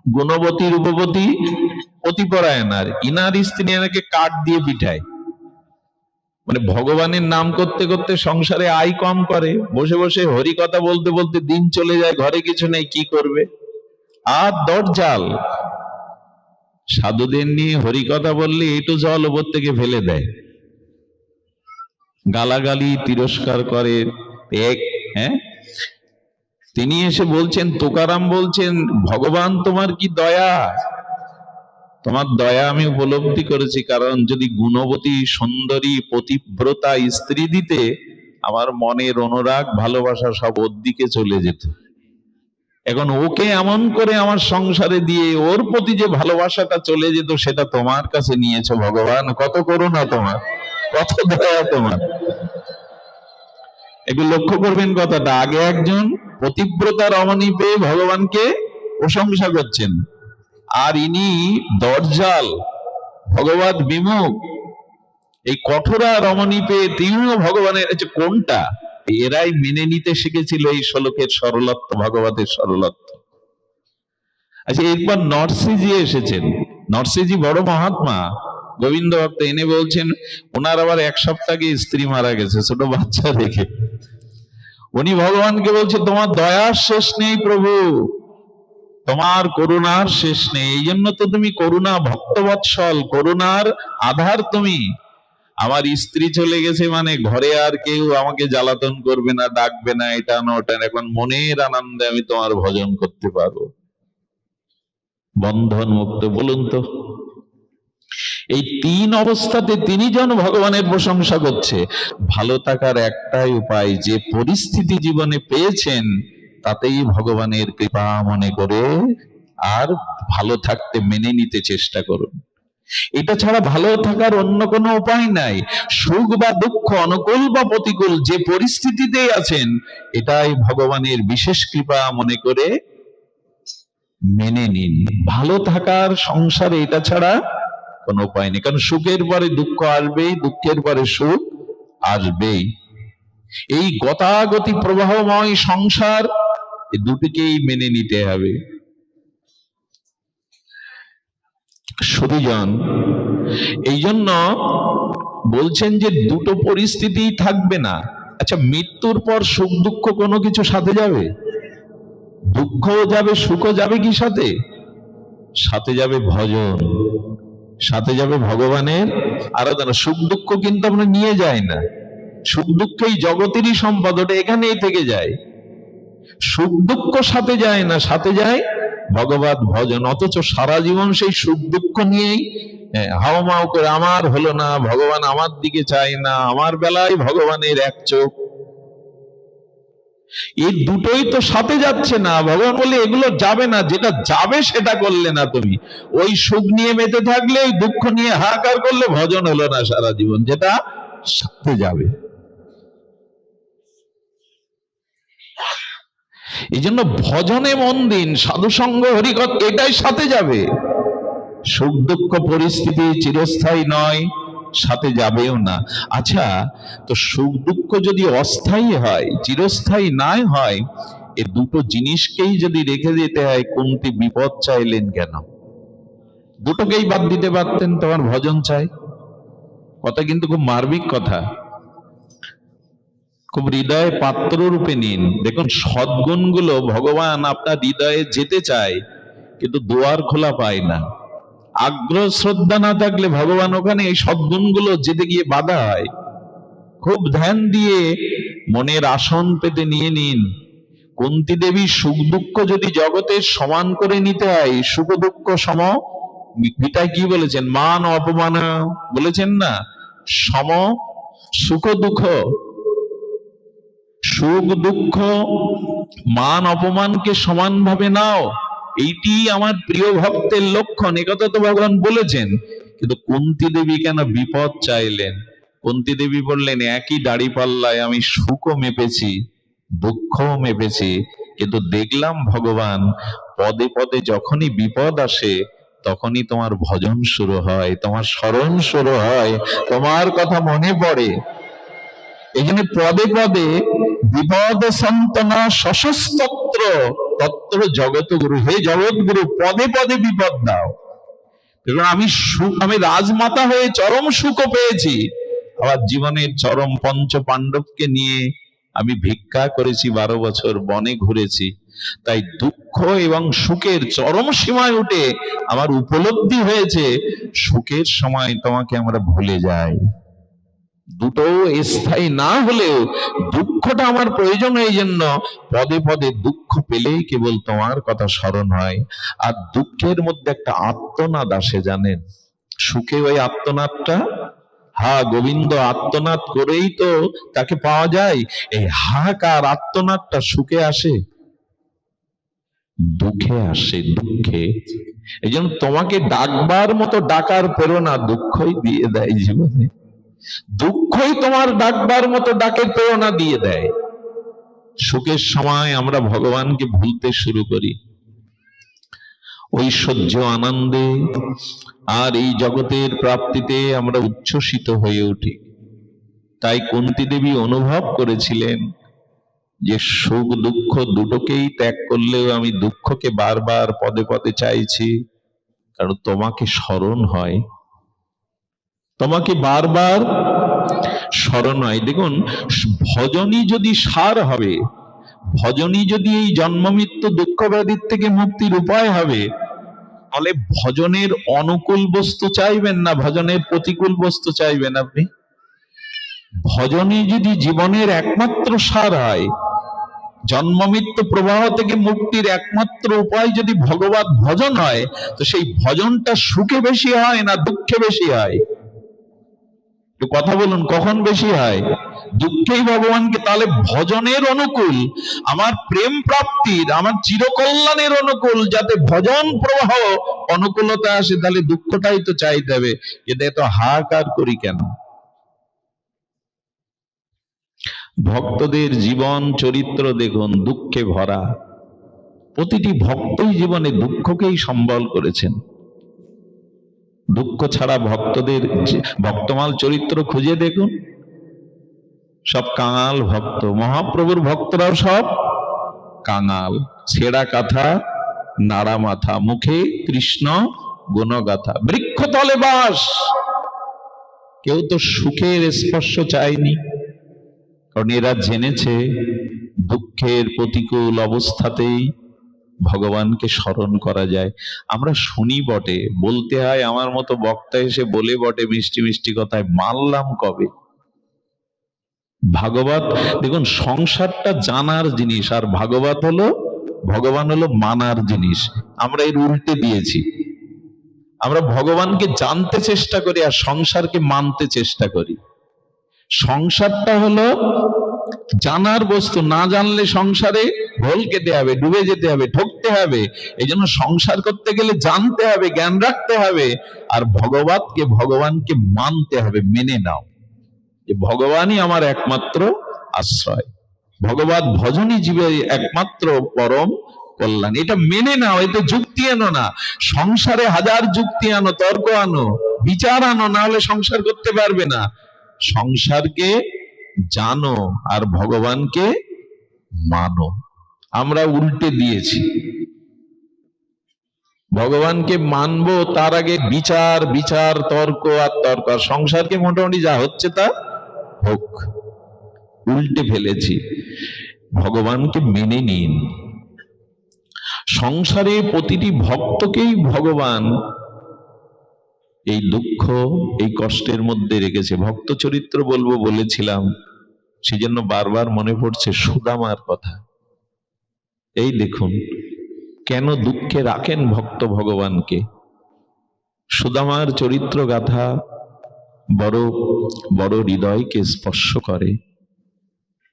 গুণবতী রূপবতী পতিপরায়ণার, ইনার স্ত্রী এনাকে কাঠ দিয়ে পিঠায়। মানে ভগবানের নাম করতে করতে সংসারে আয় কম করে, বসে বসে হরি কথা বলতে বলতে দিন চলে যায়, ঘরে কিছু নেই, কি করবে। আর দরজাল সাধুদের নিয়ে হরি কথা বললে একটু জল ওপর থেকে ফেলে দেয়, গালাগালি তিরস্কার করে। হ্যাঁ, তিনি এসে বলছেন, তুকারাম বলছেন, ভগবান তোমার কি দয়া, তোমার দয়া আমি উপলব্ধি করেছি। কারণ যদি গুণবতী সুন্দরী পতিব্রতা স্ত্রী দিতে, আমার মনের অনুরাগ ভালোবাসা সব ওর দিকে চলে যেত। এখন ওকে এমন করে আমার সংসারে দিয়ে ওর প্রতি যে ভালোবাসাটা চলে যেত, সেটা তোমার কাছে নিয়েছো ভগবান। কত করুণা তোমার, কত দয়া তোমার। একটু লক্ষ্য করবেন কথাটা। আগে একজন পতিব্রতা রমণী পেয়ে ভগবানকে প্রশংসা করছেন, আর ইনি দরজাল ভগবত বিমুখ এই কঠোরা রমণী পেয়ে তিনিও ভগবানের কোনটা, এরাই মেনে নিতে শিখেছিল এই শ্লোকের সরলত্ব, ভগবতের সরলত্ব। আচ্ছা, এরপর নরসিংজি এসেছেন। নরসিংজি বড় মহাত্মা, গোবিন্দ ভক্ত। এনে বলছেন ওনার আবার এক সপ্তাহ আগে স্ত্রী মারা গেছে ছোট বাচ্চা রেখে। উনি ভগবানকে বলছে, তোমার দয়ার শেষ নেই প্রভু, তোমার করুণার শেষ নেই। এই জন্য তো তুমি করুণা ভক্তবৎসল, করুণার আধার তুমি। আমার স্ত্রী চলে গেছে মানে ঘরে আর কেউ আমাকে জ্বালাতন করবে না, ডাকবে না, এটা না ওটা না। এখন মনের আনন্দে আমি তোমার ভজন করতে পারবো, বন্ধন মুক্ত। বলুন তো, এই তিন অবস্থাতে তিনজন ভগবানের প্রশংসা করছে। ভালো থাকার একটাই উপায়, যে পরিস্থিতি জীবনে পেয়েছেন তাতেই ভগবানের কৃপা মনে করে আর ভালো থাকতে মেনে নিতে চেষ্টা করুন। এটা ছাড়া ভালো থাকার অন্য কোনো উপায় নাই। সুখ বা দুঃখ, অনুকূল বা প্রতিকূল, যে পরিস্থিতিতে আছেন এটাই ভগবানের বিশেষ কৃপা মনে করে মেনে নিন। ভালো থাকার সংসারে এটা ছাড়া কোনো উপায় নেই। কারণ সুখের পরে দুঃখ আসবেই, দুঃখের পরে সুখ আসবেই। এই গতাগতি প্রবাহময় সংসার, এই দুটিকেই মেনে নিতে হবে। সুধীজন, এই জন্য বলছেন যে দুটো পরিস্থিতি থাকবে না। আচ্ছা, মৃত্যুর পর সুখ দুঃখ কোনো কিছু সাথে যাবে? দুঃখও যাবে, সুখও যাবে। কি সাথে? সাথে যাবে ভজন, সাথে যাবে ভগবানের আরাধনা। সুখ দুঃখ কিন্তু আমরা নিয়ে যাই না। সুখ দুঃখ এই জগতেরই সম্পদ, ওটা এখানেই থেকে যায়। সুখ দুঃখ সাথে যায় না, সাথে যায় ভগবত ভজন। অথচ সারা জীবন সেই সুখ দুঃখ নিয়েই হাওমাও করে, আমার হলো না, ভগবান আমার দিকে চায় না, আমার বেলায় ভগবানের এক চোখ। এই দুটোই তো সাথে যাচ্ছে না। ভগবান বলে এগুলো যাবে না, যেটা যাবে সেটা করলে না তুমি। ওই সুখ নিয়ে মেতে থাকলে, ওই দুঃখ নিয়ে হাহাকার করলে ভজন হলো না সারা জীবন। যেটা সাথে যাবে, এই জন্য ভজনে মন দিন, সাধুসঙ্গ হরিকথা, এটাই সাথে যাবে। সুখ দুঃখ পরিস্থিতি চিরস্থায়ী নয়, সাথে যাবেও না। আচ্ছা, তো সুখ দুঃখ যদি অস্থায়ী হয়, চিরস্থায়ী নাই হয়, এ দুটো জিনিসকেই যদি রেখে দিতে হয়, কুন্তি বিপদ চাইলেন কেন? দুটোকেই বাদ দিতে পারতেন, তোমার ভজন চাই। কথা কিন্তু খুব মার্মিক কথা, খুব হৃদয়ে পাত্র রূপে নিন। দেখুন, সদ্গুণগুলো ভগবান আপনার হৃদয়ে যেতে চায়, কিন্তু দুয়ার খোলা পায় না। আগ্রহ শ্রদ্ধা না থাকলে ভগবান ওখানে এই সদ্গুণগুলো যেতে গিয়ে বাধা হয়। খুব ধ্যান দিয়ে মনের আসন পেতে নিয়ে নিন। কুন্তী দেবী সুখ দুঃখ যদি জগতের সমান করে নিতে হয়, সুখ দুঃখ সম, গীতায় কি বলেছেন? মান অপমান বলেছেন না, সম সুখ দুঃখ। সুখ দুঃখ মান অপমানকে সমানভাবে নাও, এইটি আমার প্রিয় ভক্তের লক্ষণ, একথা তো ভগবান বলেছেন। কিন্তু কুন্তী দেবী কেন বিপদ চাইলেন? কুন্তী দেবী বললেন, একই দাড়ি পাল্লায় আমি সুখও মেপেছি, দুঃখও মেপেছি, কিন্তু দেখলাম ভগবান পদে পদে যখনই বিপদ আসে তখনই তোমার ভজন শুরু হয়, তোমার স্মরণ শুরু হয়, তোমার কথা মনে পড়ে। এই জন্য পদে পদে বিপদ সন্তনা সশস্তত্র তত্র জগত গুরু, হে জগৎ গুরু পদে পদে বিপদ দাও। আমি রাজমাতা হয়ে চরম সুখও পেয়েছি, আবার জীবনের চরম পঞ্চ পাণ্ডবকে নিয়ে আমি ভিক্ষা করেছি, 12 বছর বনে ঘুরেছি। তাই দুঃখ এবং সুখের চরম সীমায় উঠে আমার উপলব্ধি হয়েছে, সুখের সময় তোমাকে আমরা ভুলে যাই, দুটো স্থায়ী না হলেও দুঃখটা আমার প্রয়োজন। এই জন্য পদে পদে দুঃখ পেলেই কেবল তোমার কথা স্মরণ হয়। আর দুঃখের মধ্যে একটা আর্তনাদ আসে, জানেন? সুখে ওই আর্তনাদটা, হা গোবিন্দ আর্তনাদ করেই তো তাকে পাওয়া যায়। এই হাহাকার আর্তনাদটা সুখে আসে, দুঃখে আসে, দুঃখে। এই জন্য তোমাকে ডাকবার মতো ডাকার প্রেরণা দুঃখই দিয়ে দেয় জীবনে, দুঃখই তোমার ডাকবার মতো ডাকের প্রেরণা দিয়ে দেয়। সুখের সময় আমরা ভগবানকে ভুলতে শুরু করি, ঐশ্বর্য আনন্দে আর এই জগতের প্রাপ্তিতে আমরা উচ্ছ্বসিত হয়ে উঠি। তাই কুন্তী দেবী অনুভব করেছিলেন যে সুখ দুঃখ দুটোকেই ত্যাগ করলেও আমি দুঃখকে বারবার পদে পদে চাইছি, কারণ তোমাকে স্মরণ হয়, তোমাকে বারবার স্মরণ হয়। দেখুন, ভজনই যদি সার হবে, ভজনই যদি এই জন্ম মৃত্যু দুঃখ ব্যাধির থেকে মুক্তির উপায় হবে, তাহলে ভজনের অনুকূল বস্তু চাইবেন না, ভজনের প্রতিকূল বস্তু চাইবেন আপনি? ভজনই যদি জীবনের একমাত্র সার হয়, জন্ম মৃত্যু প্রবাহ থেকে মুক্তির একমাত্র উপায় যদি ভগবত ভজন হয়, তো সেই ভজনটা সুখে বেশি হয় না দুঃখে বেশি হয়? একটু কথা বলুন, কখন বেশি হয়? দুঃখেই ভগবানকে। তাহলে ভজনের অনুকূল, আমার প্রেম প্রাপ্তির, আমার চিরকল্যাণের অনুকূল যাতে ভজন প্রবাহ অনুকূলতা আসে, তাহলে দুঃখটাই তো চাইতে হবে। কিন্তু এত হাহাকার করি কেন? ভক্তদের জীবন চরিত্র দেখুন, দুঃখে ভরা। প্রতিটি ভক্তই জীবনে দুঃখকেই সম্বল করেছেন। দুঃখ ছাড়া ভক্তদের ভক্তমাল চরিত্র খুঁজে দেখুন, সব কাঙাল ভক্ত। মহাপ্রভুর ভক্তরাও সব কাঙাল, ছেঁড়া কাঁথা নাড়া মাথা, মুখে কৃষ্ণ গুণগাথা, বৃক্ষতলে বাস। কেউ তো সুখের স্পর্শ চায়নি, কারণ এরা জেনেছে দুঃখের প্রতিকূল অবস্থাতেই ভগবানকে স্মরণ করা যায়। আমরা শুনি বটে, বলতে হয়, আমার মতো বক্তা এসে বলে বটে মিষ্টি মিষ্টি কথায়, মানলাম কবে? ভাগবত দেখুন, সংসারটা জানার জিনিস, আর ভাগবত হলো, ভগবান হলো মানার জিনিস। আমরা এর উল্টে দিয়েছি, আমরা ভগবানকে জানতে চেষ্টা করি আর সংসারকে মানতে চেষ্টা করি। সংসারটা হলো জানার বস্তু, না জানলে সংসারে ঘোল খেতে হবে, ডুবে যেতে হবে, ঠকতে হবে। এই জন্য সংসার করতে গেলে জানতে হবে, জ্ঞান রাখতে হবে, আর ভগবানকে মানতে হবে, মেনে নাও যে ভগবানই আমার একমাত্র আশ্রয়, ভগবত ভজনই জীবের একমাত্র পরম কল্যাণ। এটা মেনে নাও, এতে যুক্তি আনো না। সংসারে হাজার যুক্তি আনো, তর্ক আনো, বিচার আনো, না হলে সংসার করতে পারবে না। সংসারকে জানো আর ভগবানকে মানো। আমরা উল্টে দিয়েছি। ভগবানকে মানবো তার আগে বিচার বিচার তর্ক আর তর্ক। আর সংসারকে মোটামুটি যা হচ্ছে তা হোক, উল্টে ফেলেছি। ভগবানকে মেনে নিন। সংসারে প্রতিটি ভক্তকেই ভগবান এই দুঃখ এই কষ্টের মধ্যে রেখেছে। ভক্ত চরিত্র বলবো বলেছিলাম, সেজন্য বারবার মনে পড়ছে সুদামার কথা। এই দেখুন কেন দুঃখে রাখেন ভক্ত ভগবানকে। সুদামার চরিত্র গাথা বড় বড় হৃদয়কে স্পর্শ করে।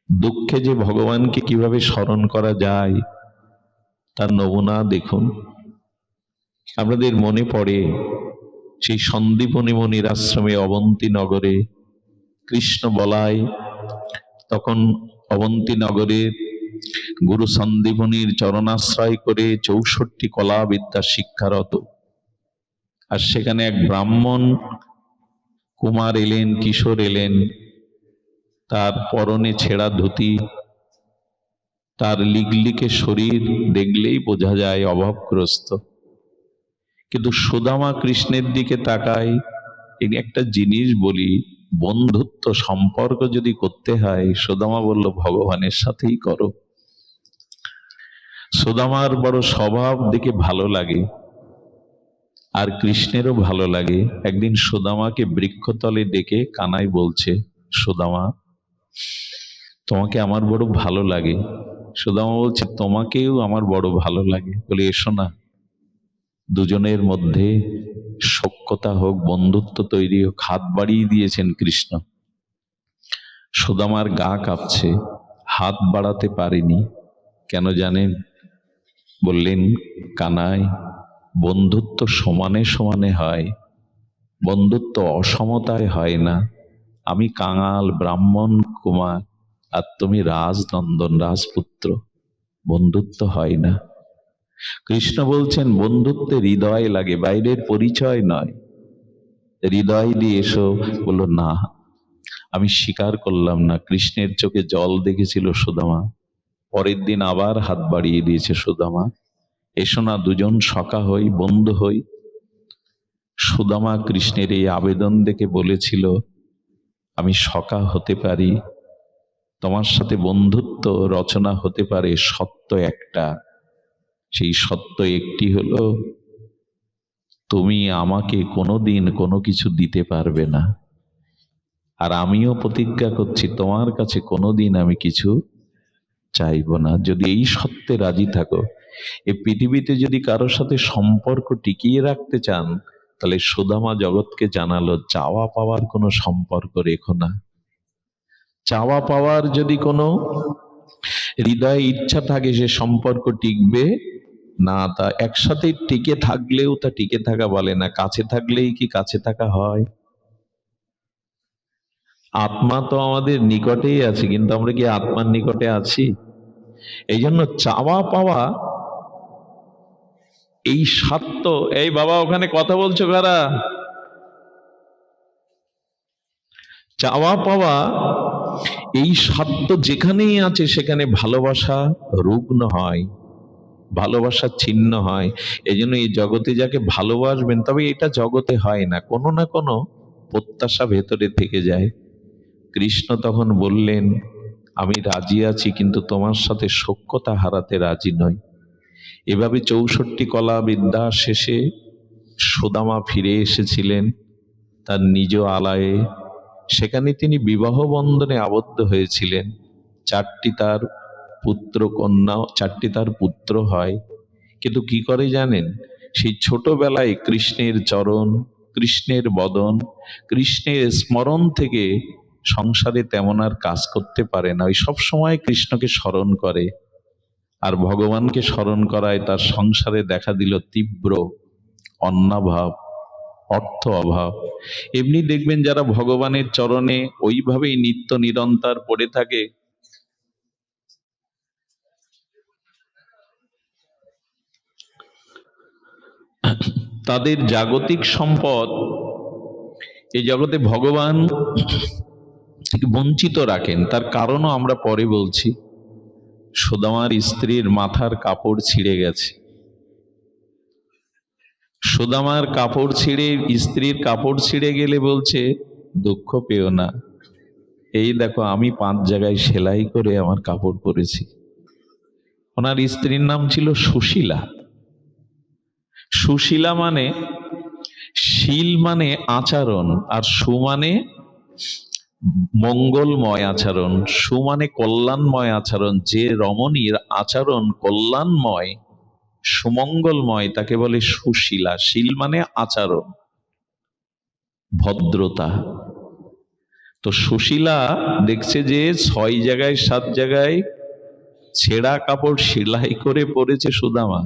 দুঃখে যে ভগবানকে কিভাবে স্মরণ করা যায় তার নমুনা দেখুন। আপনাদের মনে পড়ে সেই সন্দীপনী মুনির আশ্রমে অবন্তী নগরে কৃষ্ণ বলায়, তখন অবন্তী নগরের গুরু সন্দীপনীর চরণাশ্রয় করে 64 কলা বিদ্যা শিক্ষারত। আর সেখানে এক ব্রাহ্মণ কুমার এলেন, কিশোর এলেন, তার পরনে ছেঁড়া ধুতি, তার লিগলিকে শরীর দেখলেই বোঝা যায় অভাবগ্রস্ত। কিন্তু সুদামা কৃষ্ণের দিকে তাকায়। এই একটা জিনিস বলি, বন্ধুত্ব সম্পর্ক যদি করতে হয়, সুদামা বলল ভগবানের সাথেই করো। সুদামার বড় স্বভাব দেখে ভালো লাগে, আর কৃষ্ণেরও ভালো লাগে। একদিন সুদামাকে বৃক্ষতলে ডেকে কানাই বলছে, সুদামা তোমাকে আমার বড় ভালো লাগে। সুদামা বলছে তোমাকেও আমার বড় ভালো লাগে। বলে এসো না, দুজনের মধ্যে সখ্যতা হোক, বন্ধুত্ব তৈরি হোক। হাত বাড়িয়ে দিয়েছেন কৃষ্ণ। সুদামার গা কাঁপছে, হাত বাড়াতে পারেনি। কেন জানেন? বললেন কানাই, বন্ধুত্ব সমানে সমানে হয়, বন্ধুত্ব অসমতায় হয় না। আমি কাঙাল ব্রাহ্মণ কুমার, আর তুমি রাজনন্দন রাজপুত্র, বন্ধুত্ব হয় না। কৃষ্ণ বলছেন বন্ধুত্বে হৃদয় লাগে, বাইরের পরিচয় নয়। হৃদয় দিয়ে এসো। বললো না, আমি স্বীকার করলাম না। কৃষ্ণের চোখে জল দেখেছিল সুদামা। পরের দিন আবার হাত বাড়িয়ে দিয়েছে সুদামা, এসো না দুজন সখা হই, বন্ধু হই। সুদামা কৃষ্ণের এই আবেদন দেখে বলেছিল আমি সখা হতে পারি, তোমার সাথে বন্ধুত্ব রচনা হতে পারে সত্য একটা। সেই সত্য একটি হলো, তুমি আমাকে কোনোদিন কোনো কিছু দিতে পারবে না, আর আমিও প্রতিজ্ঞা করছি তোমার কাছে কোনোদিন আমি কিছু চাইব না। যদি এই সত্যে রাজি থাকো, এই পৃথিবীতে যদি কারোর সাথে সম্পর্ক টিকিয়ে রাখতে চান, তাহলে সুদামা জগৎকে জানালো চাওয়া পাওয়ার কোনো সম্পর্ক রেখো না। চাওয়া পাওয়ার যদি কোনো হৃদয়ে ইচ্ছা থাকে, সে সম্পর্ক টিকবে না। তা একসাথে টিকে থাকলেও তা টিকে থাকা বলে না। কাছে থাকলেই কি কাছে থাকা হয়? আত্মা তো আমাদের নিকটেই আছে, কিন্তু আমরা কি আত্মার নিকটে আছি? এই জন্য চাওয়া পাওয়া এই স্বার্থ। এই বাবা ওখানে কথা বলছো কারা? চাওয়া পাওয়া এই স্বার্থ যেখানেই আছে সেখানে ভালোবাসা রুগ্ন হয়, ভালোবাসা ছিন্ন হয়। এই জন্য এই জগতে যাকে ভালোবাসবেন, তবে এটা জগতে হয় না, কোনো না কোনো প্রত্যাশা ভেতরে থেকে যায়। কৃষ্ণ তখন বললেন আমি রাজি আছি, কিন্তু তোমার সাথে সখ্যতা হারাতে রাজি নই। এভাবে 64 কলা বিদ্যা শেষে সুদামা ফিরে এসেছিলেন তার নিজ আলয়ে। সেখানে তিনি বিবাহ বন্ধনে আবদ্ধ হয়েছিলেন। 4টি তার পুত্র কন্যা, 4টি তার পুত্র হয়। কিন্তু কি করে জানেন? সেই ছোটবেলায় কৃষ্ণের চরণ, কৃষ্ণের বদন, কৃষ্ণের স্মরণ থেকে সংসারে তেমন আর কাজ করতে পারে না। ওই সব সময় কৃষ্ণকে স্মরণ করে, আর ভগবানকে স্মরণ করায় তার সংসারে দেখা দিল তীব্র অন্নাভাব, অর্থ অভাব। এমনি দেখবেন যারা ভগবানের চরণে ওইভাবেই নিত্য নিরন্তর পড়ে থাকে, তাদের জাগতিক সম্পদ এই জগতে ভগবান থেকে বঞ্চিত রাখেন। তার কারণও আমরা পরে বলছি। সুদামার স্ত্রীর মাথার কাপড় ছিঁড়ে গেছে, সুদামার কাপড় ছিঁড়ে, স্ত্রীর কাপড় ছিঁড়ে গেলে বলছে, দুঃখ পেও না, এই দেখো আমি 5 জায়গায় সেলাই করে আমার কাপড় পরেছি। ওনার স্ত্রীর নাম ছিল সুশীলা। সুশীলা মানে, শীল মানে আচরণ, আর সু মানে মঙ্গলময় আচরণ, সু মানে কল্যাণময় আচরণ। যে রমণীর আচরণ কল্যাণময়, সুমঙ্গলময়, তাকে বলে সুশীলা। শীল মানে আচরণ, ভদ্রতা। তো সুশীলা দেখছে যে 6 জায়গায় 7 জায়গায় ছেঁড়া কাপড় সেলাই করে পরেছে সুদামা।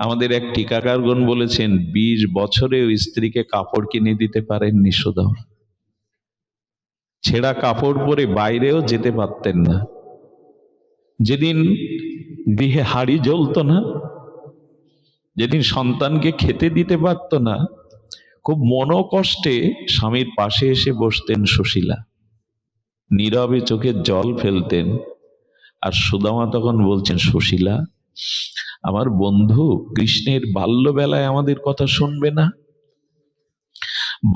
আমাদের এক টিকাকারগণ বলেছেন 20 বছরেও স্ত্রীকে কাপড় কিনে দিতে পারেননি সুদামা। ছেঁড়া কাপড় পরে বাইরেও যেতে পারতেন না। যেদিন গৃহে হাঁড়ি জ্বলতো না, যেদিন সন্তানকে খেতে দিতে পারত না, খুব মনোকষ্টে স্বামীর পাশে এসে বসতেন সুশীলা, নীরবে চোখের জল ফেলতেন। আর সুদামা তখন বলছেন, সুশীলা, আমার বন্ধু কৃষ্ণের বাল্যবেলায় আমাদের কথা শুনবে না?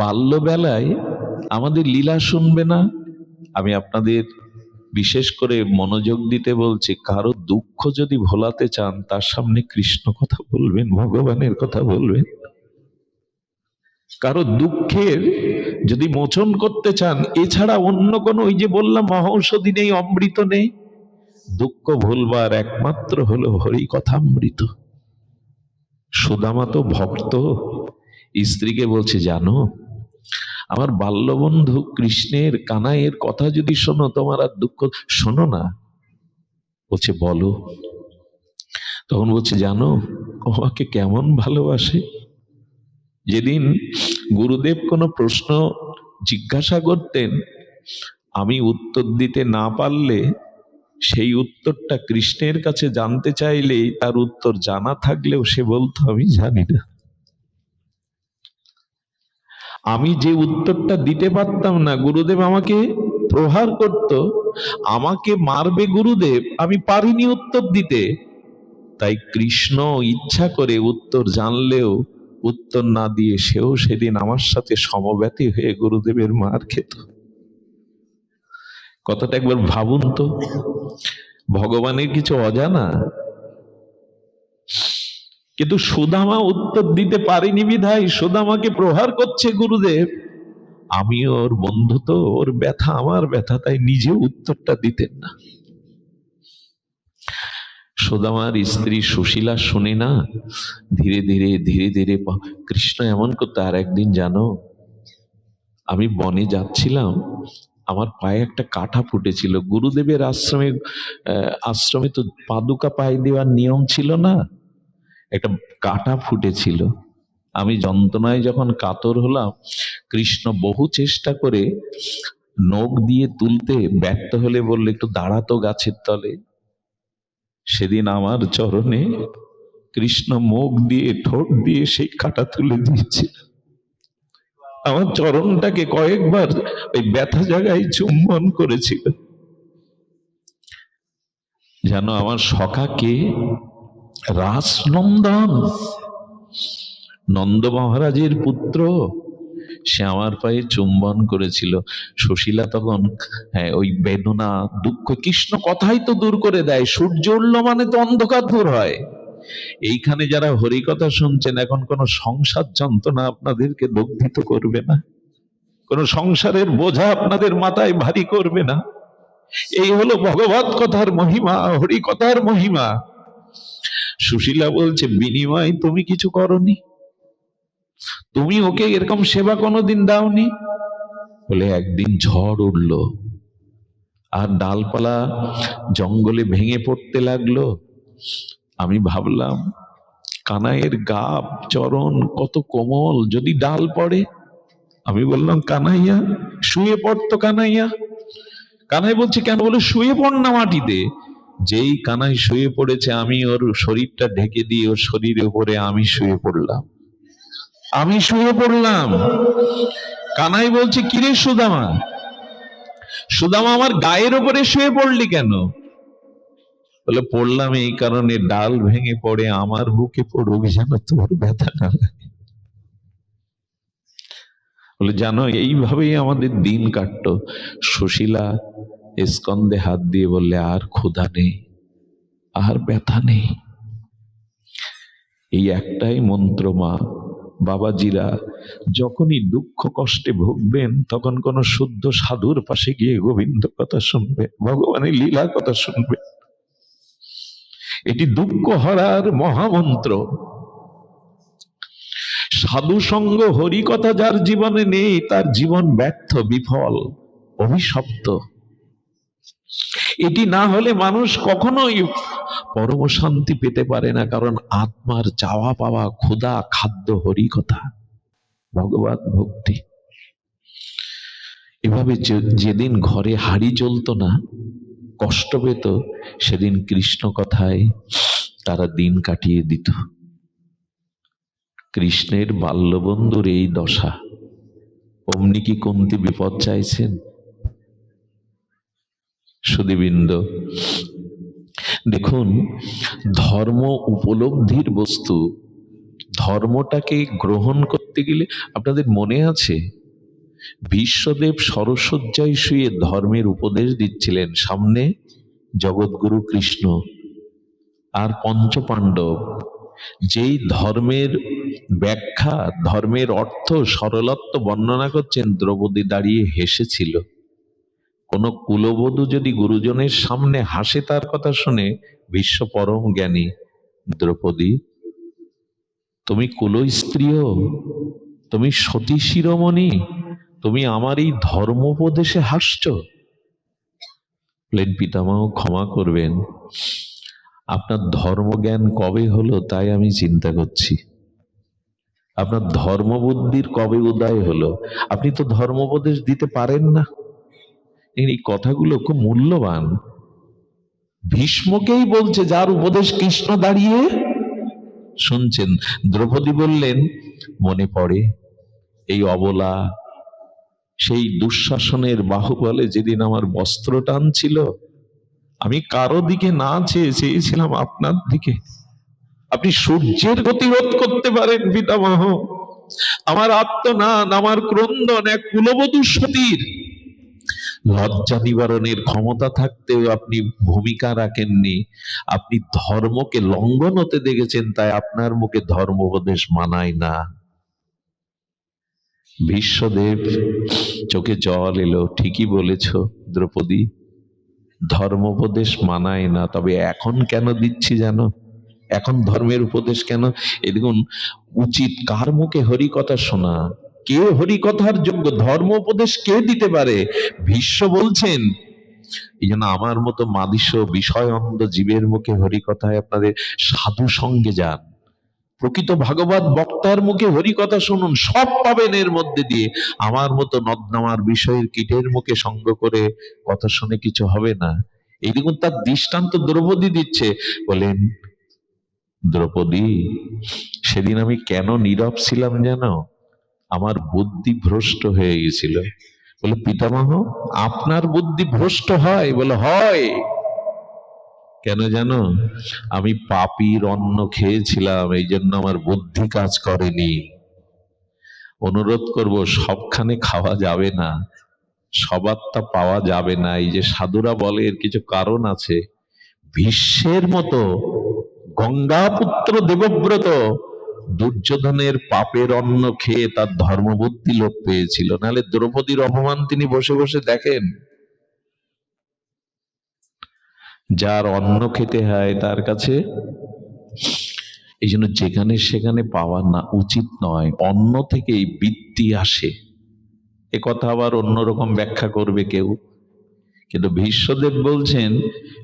বাল্যবেলায় আমাদের লীলা শুনবে না? আমি আপনাদের বিশেষ করে মনোযোগ দিতে বলছি, কারো দুঃখ যদি ভোলাতে চান তার সামনে কৃষ্ণ কথা বলবেন, ভগবানের কথা বলবেন। কারো দুঃখের যদি মোচন করতে চান, এছাড়া অন্য কোনো, ওই যে বললাম মহৌষধি নেই, অমৃত নেই। দুঃখ ভুলবার একমাত্র হলো হরি কথামৃত। সুদামা তো ভক্ত, স্ত্রীকে বলছে, জানো আমার বাল্যবন্ধু কৃষ্ণের, কানাইয়ের কথা যদি শোনো তোমার আর দুঃখ, শোনো না। বলছে, বলো। তখন বলছে, জানো আমাকে কেমন ভালোবাসে? যেদিন গুরুদেব কোনো প্রশ্ন জিজ্ঞাসা করতেন, আমি উত্তর দিতে না পারলে সেই উত্তরটা কৃষ্ণের কাছে জানতে চাইলে তার উত্তর জানা থাকলেও সে বলতো আমি জানি না। আমি যে উত্তরটা দিতে পারতাম না, গুরুদেব আমাকে প্রহার করত, আমাকে মারবে গুরুদেব, আমি পারিনি উত্তর দিতে। তাই কৃষ্ণ ইচ্ছা করে উত্তর জানলেও উত্তর না দিয়ে সেও সেদিন আমার সাথে সমব্যথী হয়ে গুরুদেবের মার খেত। কথাটা একবার ভাবুন তো, ভগবানের কিছু অজানা? কিন্তু সুদামা উত্তর দিতে পারিনি বিধায় সুদামাকে প্রহার করছে গুরুদেব। আমি ওর বন্ধু, তো ওর ব্যথা আমার ব্যথা, তাই নিজে উত্তরটা দিতেন না। সুদামার স্ত্রী সুশীলা শুনে না, ধীরে ধীরে ধীরে ধীরে কৃষ্ণ এমন করতে। আর একদিন জানো, আমি বনে যাচ্ছিলাম, আমার পায়ে একটা কাঁটা ফুটেছিল। গুরুদেবের আশ্রমে তো পাদুকা পায়ে দেওয়ার নিয়ম ছিল না, একটা কাঁটা ফুটেছিল। আমি যন্ত্রণায় যখন কাতর হলাম, কৃষ্ণ বহু চেষ্টা করে নখ দিয়ে তুলতে ব্যর্থ হলে বললে, একটু দাঁড়াতো গাছের তলে। সেদিন আমার চরণে কৃষ্ণ মুখ দিয়ে, ঠোঁট দিয়ে সেই কাঁটা তুলে দিয়েছে। আমার চরণটাকে কয়েকবার ওই ব্যথা জায়গায় চুম্বন করেছিল। জানো আমার সখাকে? রাসনন্দন, নন্দ মহারাজের পুত্র, সে আমার পায়ে চুম্বন করেছিল। সুশীলা তখন, হ্যাঁ, ওই বেদনা দুঃখ কৃষ্ণ কথাই তো দূর করে দেয়। সূর্য উঠল মানে তো অন্ধকার দূর হয়। এইখানে যারা হরি কথা শুনছেন, এখন কোন সংসার যন্ত্রণা আপনাদেরকে দগ্ধিত করবে না, কোন সংসারের বোঝা আপনাদের মাথায় ভারী করবে না। এই হলো ভগবত কথার মহিমা, হরি কথার মহিমা। সুশীলা বলছে, বিনিময় তুমি কিছু করনি, তুমি ওকে এরকম সেবা কোনোদিন দাওনি। বলে, একদিন ঝড় উঠল আর ডালপালা জঙ্গলে ভেঙে পড়তে লাগলো। আমি ভাবলাম কানাইয়ের গাব চরণ কত কোমল, যদি ডাল পড়ে। আমি বললাম, কানাইয়া শুয়ে পড়তো। কানাইয়া, কানাই বলছে, কেন? বলে, শুয়ে পড় না মাটিতে। যেই কানাই শুয়ে পড়েছে, আমি ওর শরীরটা ঢেকে দিয়ে ওর শরীরের উপরে আমি শুয়ে পড়লাম। আমি শুয়ে পড়লাম। কানাই বলছে, কিরে সুদামা, সুদামা আমার গায়ের উপরে শুয়ে পড়লি কেন? বলে পড়লাম এই কারণে, ডাল ভেঙে পড়ে আমার বুকে পড়ুক যেন তোর ব্যথা না লাগে। বলে জানো, এইভাবেই আমাদের দিন কাটতো। সুশীলা স্কন্ধে হাত দিয়ে বললে, আর ক্ষুধা নেই, আর ব্যথা নেই। এই একটাই মন্ত্র মা। বাবাজিরা যখনই দুঃখ কষ্টে ভুগবেন, তখন কোন শুদ্ধ সাধুর পাশে গিয়ে গোবিন্দ কথা শুনবে, ভগবানের লীলা কথা শুনবে। এটি দুঃখ হরার মহামন্ত্র। সাধু সঙ্গ হরি কথা যার জীবনে নেই, তার জীবন ব্যর্থ, বিফল, অভিশপ্ত। এটি না হলে মানুষ কখনোই পরম শান্তি পেতে পারে না, কারণ আত্মার চাওয়া পাওয়া, ক্ষুধা, খাদ্য হরি কথা, ভগবত ভক্তি। এভাবে যেদিন ঘরে হাঁড়ি জ্বলতো না, কষ্ট পেত, সেদিন কৃষ্ণ কথায় তারা দিন কাটিয়ে দিত। কৃষ্ণের বাল্যবন্ধুর এই দশা। অমনি কি কুন্তী বিপদ চাইছেন? সুধীবৃন্দ, দেখুন, ধর্ম উপলব্ধির বস্তু। ধর্মটাকে গ্রহণ করতে গেলে, আপনাদের মনে আছে বিশ্বদেব সরসজ্জায় শুয়ে ধর্মের উপদেশ দিচ্ছিলেন, সামনে জগৎগুরু কৃষ্ণ আর পঞ্চপাণ্ডব। যেই ধর্মের ব্যাখ্যা, ধর্মের অর্থ, সরলত্ব বর্ণনা করছেন, দ্রৌপদী দাঁড়িয়ে হেসেছিল। কোন কুলবধূ যদি গুরুজনের সামনে হাসে তার কথা শুনে, বিশ্ব পরম জ্ঞানী, দ্রৌপদী তুমি কুল স্ত্রীও, তুমি সতী শিরোমণি, তুমি আমার এই ধর্মোপদেশে হাসছ? বলেন, পিতামহ ক্ষমা করবেন, আপনার ধর্মজ্ঞান কবে হলো তাই আমি চিন্তা করছি। আপনার ধর্মবুদ্ধির কবে উদয় হলো? আপনি তো ধর্মোপদেশ দিতে পারেন না। এই কথাগুলো খুব মূল্যবান। ভীষ্মকেই বলছে, যার উপদেশ কৃষ্ণ দাঁড়িয়ে শুনছেন। দ্রৌপদী বললেন, মনে পড়ে এই অবলা, সেই দুঃশাসনের বাহুবলে যেদিন আমার বস্ত্র টানছিল, আমি কারো দিকে না চেয়ে চেয়েছিলাম আপনার দিকে। আপনি সূর্যের গতিরোধ করতে পারেন পিতামহ, আমার আত্মনাদ, আমার ক্রন্দন এক কুলবধূ সতীর লজ্জা নিবারণের ক্ষমতা থাকতেও আপনি ভূমিকা রাখেননি। আপনি ধর্মকে লঙ্ঘন হতে দেখেছেন, তাই আপনার মুখে ধর্মোপদেশ মানায় না। ভীষ্মদেব চোখে জল এলো, ঠিকই বলেছ দ্রৌপদী, ধর্মোপদেশ মানায় না। তবে এখন কেন দিচ্ছি জানো? এখন ধর্মের উপদেশ কেন? এই দেখুন, উচিত কার মুখে হরি কথা শোনা, কে হরি কথার যোগ্য, ধর্ম উপদেশ কে দিতে পারে? ভীষ্ম বলছেন, এই জন্য আমার মতো মাদিস বিষয় অন্ধ জীবের মুখে হরি কথায় আপনাদের সাধু সঙ্গে যান, প্রকৃত ভাগবত বক্তার মুখে হরি কথা শুনুন, সব পাবেন এর মধ্যে দিয়ে। আমার মতো নদনামার বিষয়ের কীটের মুখে সঙ্গ করে কথা শুনে কিছু হবে না। এই দেখুন, তার দৃষ্টান্ত দ্রৌপদী দিচ্ছে। বলেন, দ্রৌপদী, সেদিন আমি কেন নীরব ছিলাম জানো? আমার বুদ্ধি ভ্রষ্ট হয়ে গেছিল। বলে, পিতামহ আপনার বুদ্ধি ভ্রষ্ট হয়? বলে, হয়। কেন জানো? আমি পাপীর অন্ন খেয়েছিলাম, এই জন্য আমার বুদ্ধি কাজ করেনি। অনুরোধ করব, সবখানে খাওয়া যাবে না, সবারটা পাওয়া যাবে না। এই যে সাধুরা বলে, এর কিছু কারণ আছে। ভীষ্মের মতো গঙ্গাপুত্র দেবব্রত দুর্যোধনের পাপের অন্ন খেয়ে তার ধর্মবুদ্ধি লোপ পেয়েছিল, নাহলে দ্রৌপদীর অপমান তিনি বসে বসে দেখেন। যার অন্ন খেতে হয় তার কাছে, এই জন্য যেখানে সেখানে পাওয়া না উচিত নয়। অন্ন থেকেই বৃত্তি আসে, এ কথা আবার অন্যরকম ব্যাখ্যা করবে কেউ। কিন্তু ভীষ্মদেব বলছেন,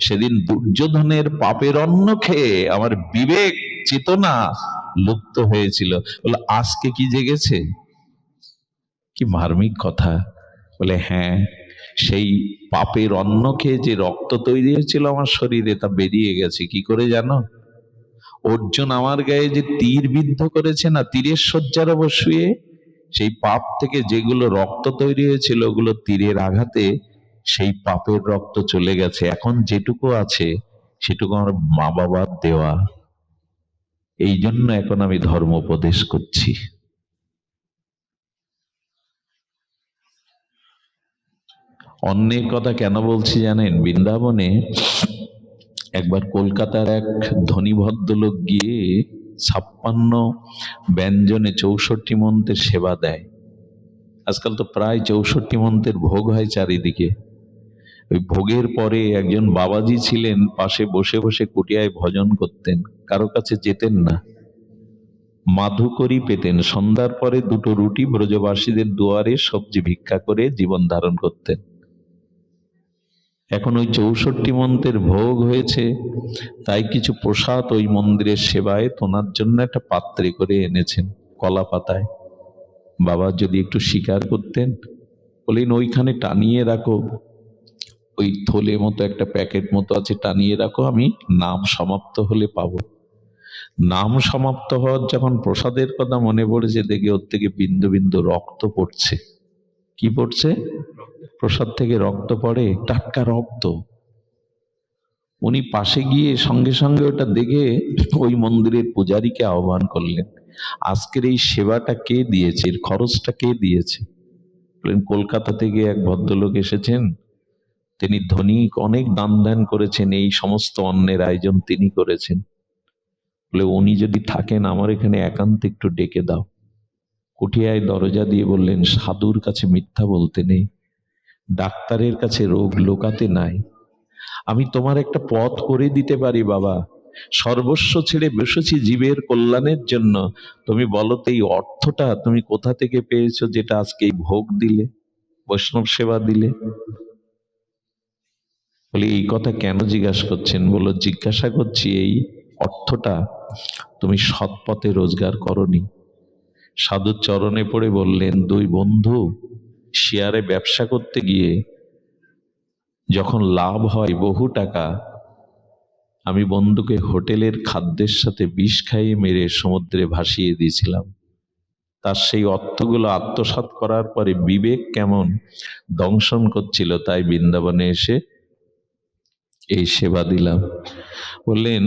সেদিন দুর্যোধনের পাপের অন্ন খেয়ে আমার বিবেক চেতনা লুপ্ত হয়েছিল। বলে, আজকে কি জেগেছে? কি মার্মিক কথা। বলে, হ্যাঁ, সেই পাপের অন্ন খেয়ে যে রক্ত তৈরি হয়েছিল আমার শরীরে, তা বেরিয়ে গেছে। কি করে জানো? অর্জুন আমার গায়ে যে তীর বিদ্ধ করেছে না, তীরের শয্যার উপর শুয়ে, সেই পাপ থেকে যেগুলো রক্ত তৈরি হয়েছিল, ওগুলো তীরের আঘাতে সেই পাপের রক্ত চলে গেছে। এখন যেটুকু আছে সেটুকু আমার মা বাবার দেওয়া। এই জন্য এখন আমি ধর্ম উপদেশ করছি। অন্যের কথা কেন বলছি জানেন? বৃন্দাবনে একবার কলকাতার এক ধনী ভদ্রলোক গিয়ে 56 ব্যঞ্জনে 64 মন্ত্রের সেবা দেয়। আজকাল তো প্রায় 64 মন্ত্রের ভোগ হয় চারিদিকে। ওই ভোগের পরে একজন বাবাজি ছিলেন, পাশে বসে বসে কুটিয়ায় ভজন করতেন, কারো কাছে যেতেন না। মাধুকরী পেতেন, সন্ধ্যার পরে 2টো রুটি ব্রজবাসীদের দুয়ারে সবজি ভিক্ষা করে জীবন ধারণ করতেন। এখন ওই 64 মন্ত্রের ভোগ হয়েছে, তাই কিছু প্রসাদ ওই মন্দিরের সেবায় তোনার জন্য একটা পাত্রে করে এনেছেন, কলা পাতায়। বাবা যদি একটু স্বীকার করতেন, বলেন ওইখানে টানিয়ে রাখো, ওই থলে মতো একটা প্যাকেট মতো আছে, টানিয়ে রাখো, আমি নাম সমাপ্ত হলে পাবো। নাম সমাপ্ত হওয়ার যখন প্রসাদের কথা মনে পড়েছে, দেখে ওর থেকে বিন্দু বিন্দু রক্ত পড়ছে। কি পড়ছে? প্রসাদ থেকে রক্ত পড়ে, টাটকা রক্ত। উনি পাশে গিয়ে সঙ্গে সঙ্গে ওটা দেখে ওই মন্দিরের পূজারীকে আহ্বান করলেন, আজকের এই সেবাটা কে দিয়েছে, এর খরচটা কে দিয়েছে? বললেন কলকাতা থেকে এক ভদ্রলোক এসেছেন, তিনি ধনী, অনেক দান ধ্যান করেছেন, এই সমস্ত অন্নের আয়োজন তিনি করেছেন। বলে উনি যদি থাকেন আমার এখানে একান্তে একটু ডেকে দাও। কুঠিয়ায় দরজা দিয়ে বললেন, সাধুর কাছে মিথ্যা বলতে নেই, ডাক্তারের কাছে রোগ লোকাতে নাই। আমি তোমার একটা পথ করে দিতে পারি বাবা, সর্বস্ব ছেড়ে বসেছি জীবের কল্যাণের জন্য। তুমি বলো তো এই অর্থটা তুমি কোথা থেকে পেয়েছো, যেটা আজকে এই ভোগ দিলে, বৈষ্ণব সেবা দিলে? বলি এই কথা কেন জিজ্ঞাসা করছেন? বলো জিজ্ঞাসা করছি এই অর্থটা তুমি সৎ পথে রোজগার করনি। সাধুর চরণে পড়ে বললেন, 2 বন্ধু শেয়ারে ব্যবসা করতে গিয়ে যখন লাভ হয় বহু টাকা, আমি বন্ধুকে হোটেলের খাদ্যের সাথে বিষ খাইয়ে মেরে সমুদ্রে ভাসিয়ে দিয়েছিলাম। তার সেই অর্থগুলো আত্মসাৎ করার পরে বিবেক কেমন দংশন করছিল, তাই বৃন্দাবনে এসে এই সেবা দিলাম। বললেন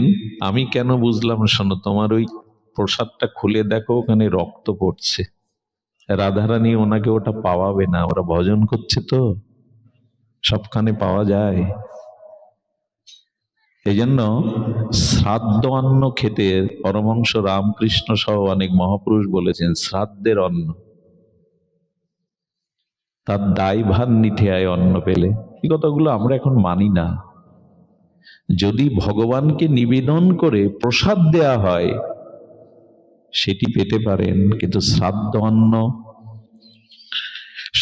আমি কেন বুঝলাম, শোনো, তোমার ওই প্রসাদটা খুলে দেখো, ওখানে রক্ত পড়ছে। রাধারানী ওনাকে ওটা পাওয়াবে না, ওরা ভজন করছে তো, সবখানে পাওয়া যায়। এই জন্য শ্রাদ্ধ অন্ন খেতে পরমহংস রামকৃষ্ণ সহ অনেক মহাপুরুষ বলেছেন, শ্রাদ্ধের অন্ন তার দায়ভার নিতে হয় অন্ন পেলে। এই কথাগুলো আমরা এখন মানি না। যদি ভগবানকে নিবেদন করে প্রসাদ দেয়া হয় সেটি পেতে পারেন, কিন্তু শ্রাদ্ধ অন্ন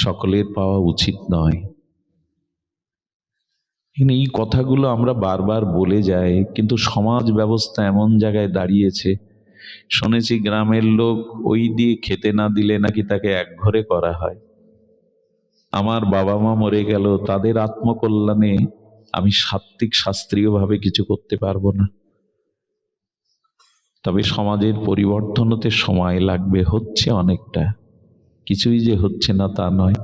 সকলের পাওয়া উচিত নয়। এই কথাগুলো আমরা বারবার বলে যাই, কিন্তু সমাজ ব্যবস্থা এমন জায়গায় দাঁড়িয়েছে, শুনেছি গ্রামের লোক ওই দিয়ে খেতে না দিলে নাকি তাকে একঘরে করা হয়। আমার বাবা মা মরে গেল, তাদের আত্মকল্যাণে আমি সাত্ত্বিক শাস্ত্রীয় ভাবে কিছু করতে পারবো না। তবে সমাজের পরিবর্তন হতে সময় লাগবে, হচ্ছে অনেকটা, কিছুই যে হচ্ছে না তা নয়।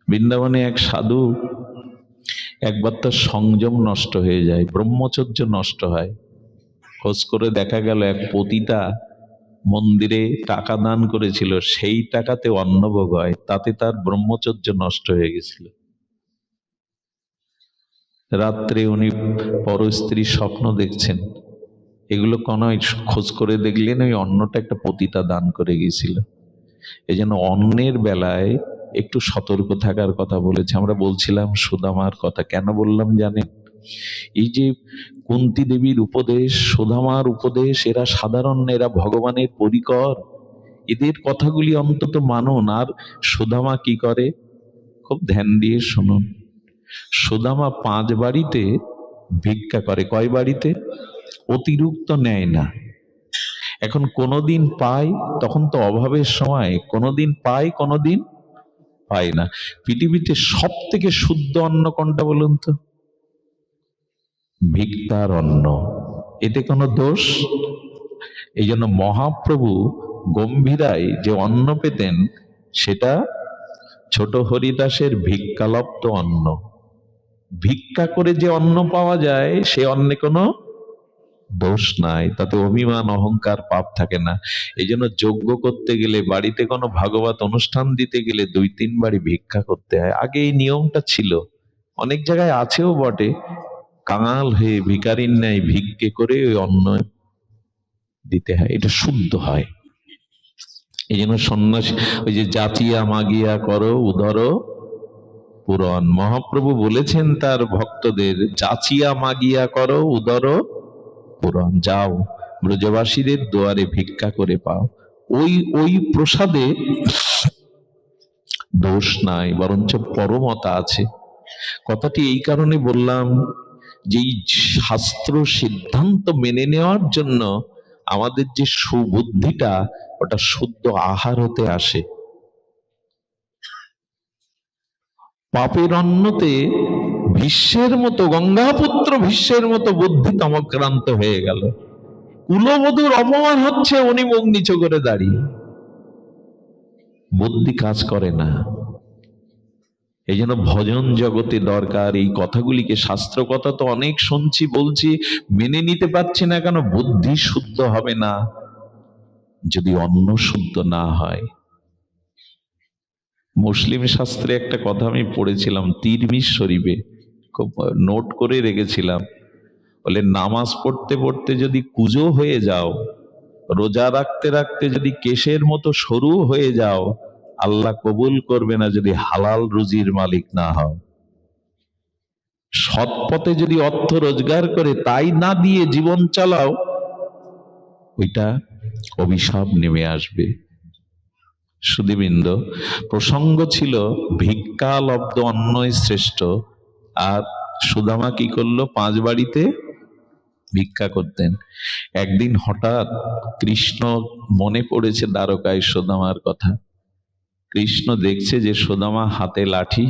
বৃন্দাবনে এক সাধু, একবার তার সংযম নষ্ট হয়ে যায়, ব্রহ্মচর্য নষ্ট হয়। খোঁজ করে দেখা গেল এক পতিতা মন্দিরে টাকা দান করেছিল, সেই টাকাতে অন্নভোগ হয়, তাতে তার ব্রহ্মচর্য নষ্ট হয়ে গেছিল। রাত্রে উনি পরস্ত্রীর স্বপ্ন দেখছেন, এগুলো কোনো খোঁজ করে দেখলেন ওই অন্নটা একটা পতিতা দান করে গিয়েছিল। এই জন্য অন্নের বেলায় একটু সতর্ক থাকার কথা বলেছে। আমরা বলছিলাম সুদামার কথা, কেন বললাম জানেন? এই যে কুন্তী দেবীর উপদেশ, সুদামার উপদেশ, এরা সাধারণ, এরা ভগবানের পরিকর, এদের কথাগুলি অন্তত মানুন। আর সুদামা কি করে খুব ধ্যান দিয়ে শুনুন। সুদামা 5 বাড়িতে ভিক্ষা করে। কয় বাড়িতে? অতিরিক্ত নেয় না। এখন কোনোদিন পায়, তখন তো অভাবের সময়, কোনোদিন পায় কোনোদিন পায় না। পৃথিবীতে সব থেকে শুদ্ধ অন্ন কোনটা বলুন তো? ভিক্ষার অন্ন। এতে কোনো দোষ? এই জন্য মহাপ্রভু গম্ভীরায় যে অন্ন পেতেন সেটা ছোট হরিদাসের ভিক্ষালব্ধ অন্ন। ভিক্ষা করে যে অন্ন পাওয়া যায় সে অন্নে কোনো দোষ নাই, তাতে অভিমান অহংকার পাপ থাকে না। এই জন্য যজ্ঞ করতে গেলে, বাড়িতে কোনো ভাগবত অনুষ্ঠান দিতে গেলে 2-3 বাড়ি ভিক্ষা করতে হয়। আগে এই নিয়মটা ছিল, অনেক জায়গায় আছেও বটে। কাঙাল হয়ে ভিখারির ন্যায় ভিক্ষে করে ওই অন্ন দিতে হয়, এটা শুদ্ধ হয়। এই জন্য সন্ন্যাসী, ওই যে যাচিয়া মাগিয়া করো উদর পূরণ, মহাপ্রভু বলেছেন তার ভক্তদের, যাচিয়া মাগিয়া করো উদর পূরণ, যাও ব্রজবাসীদের দুয়ারে ভিক্ষা করে পাও। ওই ওই প্রসাদে দোষ নাই, বরঞ্চ পরমতা আছে। কথাটি এই কারণে বললাম যে এই শাস্ত্র সিদ্ধান্ত মেনে নেওয়ার জন্য আমাদের যে সুবুদ্ধিটা, ওটা শুদ্ধ আহার হতে আসে। পাপের অন্নতে ভীষ্মের মতো, গঙ্গাপুত্র ভীষ্মের মতো বুদ্ধি তমক্রান্ত হয়ে গেল। কুলবধূর অপমান হচ্ছে, উনি মুখ নিচু করে দাঁড়িয়ে, বুদ্ধি কাজ করে না। এই জন্য ভজন জগতে দরকার এই কথাগুলিকে। শাস্ত্র কথা তো অনেক শুনছি, বলছি, মেনে নিতে পারছি না কেন? বুদ্ধি শুদ্ধ হবে না যদি অন্ন শুদ্ধ না হয়। মুসলিম শাস্ত্রে একটা কথা আমি পড়েছিলাম তিরমিজ শরীফে, খুব নোট করে রেখেছিলাম। বলে, নামাজ পড়তে পড়তে যদি কুজো হয়ে যাও, রোজা রাখতে রাখতে যদি কেশের মতো সরু হয়ে যাও, আল্লাহ কবুল করবে না যদি হালাল রুজির মালিক না হও। সৎ পথে যদি অর্থ রোজগার করে তাই না দিয়ে জীবন চালাও, ওইটা অভিশাপ নেমে আসবে। সুধীবৃন্দ, প্রসঙ্গ ছিল ভিক্ষা লব্ধ অন্নই শ্রেষ্ঠ। আর সুদামা কি করলো? 5 বাড়িতে ভিক্ষা করতেন। একদিন হঠাৎ কৃষ্ণ মনে পড়েছে দ্বারকায় সুদামার কথা। কৃষ্ণ দেখছে যে সুদামা হাতে লাঠি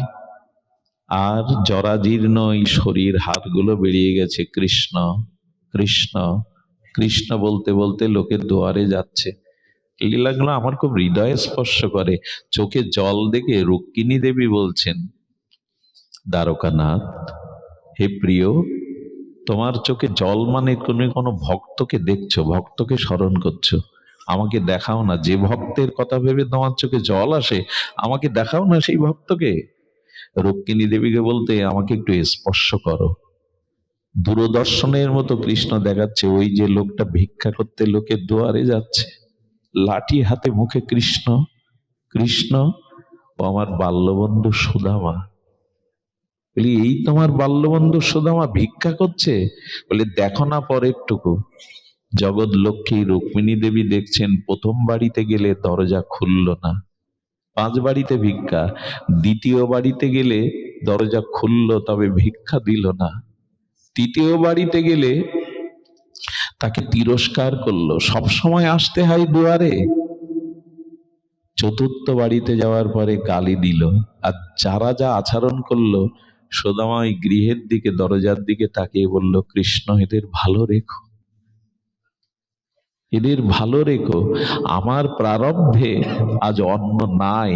আর জরাজীর্ণ এই শরীর, হাড়গুলো বেরিয়ে গেছে। কৃষ্ণ কৃষ্ণ কৃষ্ণ বলতে বলতে লোকের দুয়ারে যাচ্ছে। লীলাগুলো আমার খুব হৃদয়ে স্পর্শ করে। চোখে জল দেখে রুক্মিণী দেবী বলছেন, দ্বারকানাথ, হে প্রিয়, তোমার চোখে জল মানে তুমি কোনো ভক্তকে দেখছো, ভক্তকে স্মরণ করছো, আমাকে দেখাও না। যে ভক্তের কথা ভেবে তোমার চোখে জল আসে, আমাকে দেখাও না সেই ভক্তকে। রুক্মিণী দেবীকে বলতে, আমাকে একটু স্পর্শ করো। দূরদর্শনের মতো কৃষ্ণ দেখাচ্ছে, ওই যে লোকটা ভিক্ষা করতে লোকের দুয়ারে যাচ্ছে, লাঠি হাতে, মুখে কৃষ্ণ কৃষ্ণ, ও আমার বাল্যবন্ধু সুদামা। বলি, এই তোমার বাল্যবন্ধু সুদামা ভিক্ষা করছে? বলে, দেখো না পরেরটুকু। জগৎ লক্ষ্মী রুক্মিণী দেবী দেখছেন, প্রথম বাড়িতে গেলে দরজা খুলল না, 5 বাড়িতে ভিক্ষা। দ্বিতীয় বাড়িতে গেলে দরজা খুলল, তবে ভিক্ষা দিল না। তৃতীয় বাড়িতে গেলে তাকে তিরস্কার করলো, সব সময় আসতে হয় দুয়ারে। চতুর্থ বাড়িতে যাওয়ার পরে গালি দিল। আর যারা যা আচরণ করলো, সুদামা ওই গৃহের দিকে, দরজার দিকে তাকিয়ে বলল, কৃষ্ণ, এদের ভালো রেখো, এদের ভালো রেখো। আমার প্রারব্ধে আজ অন্ন নাই,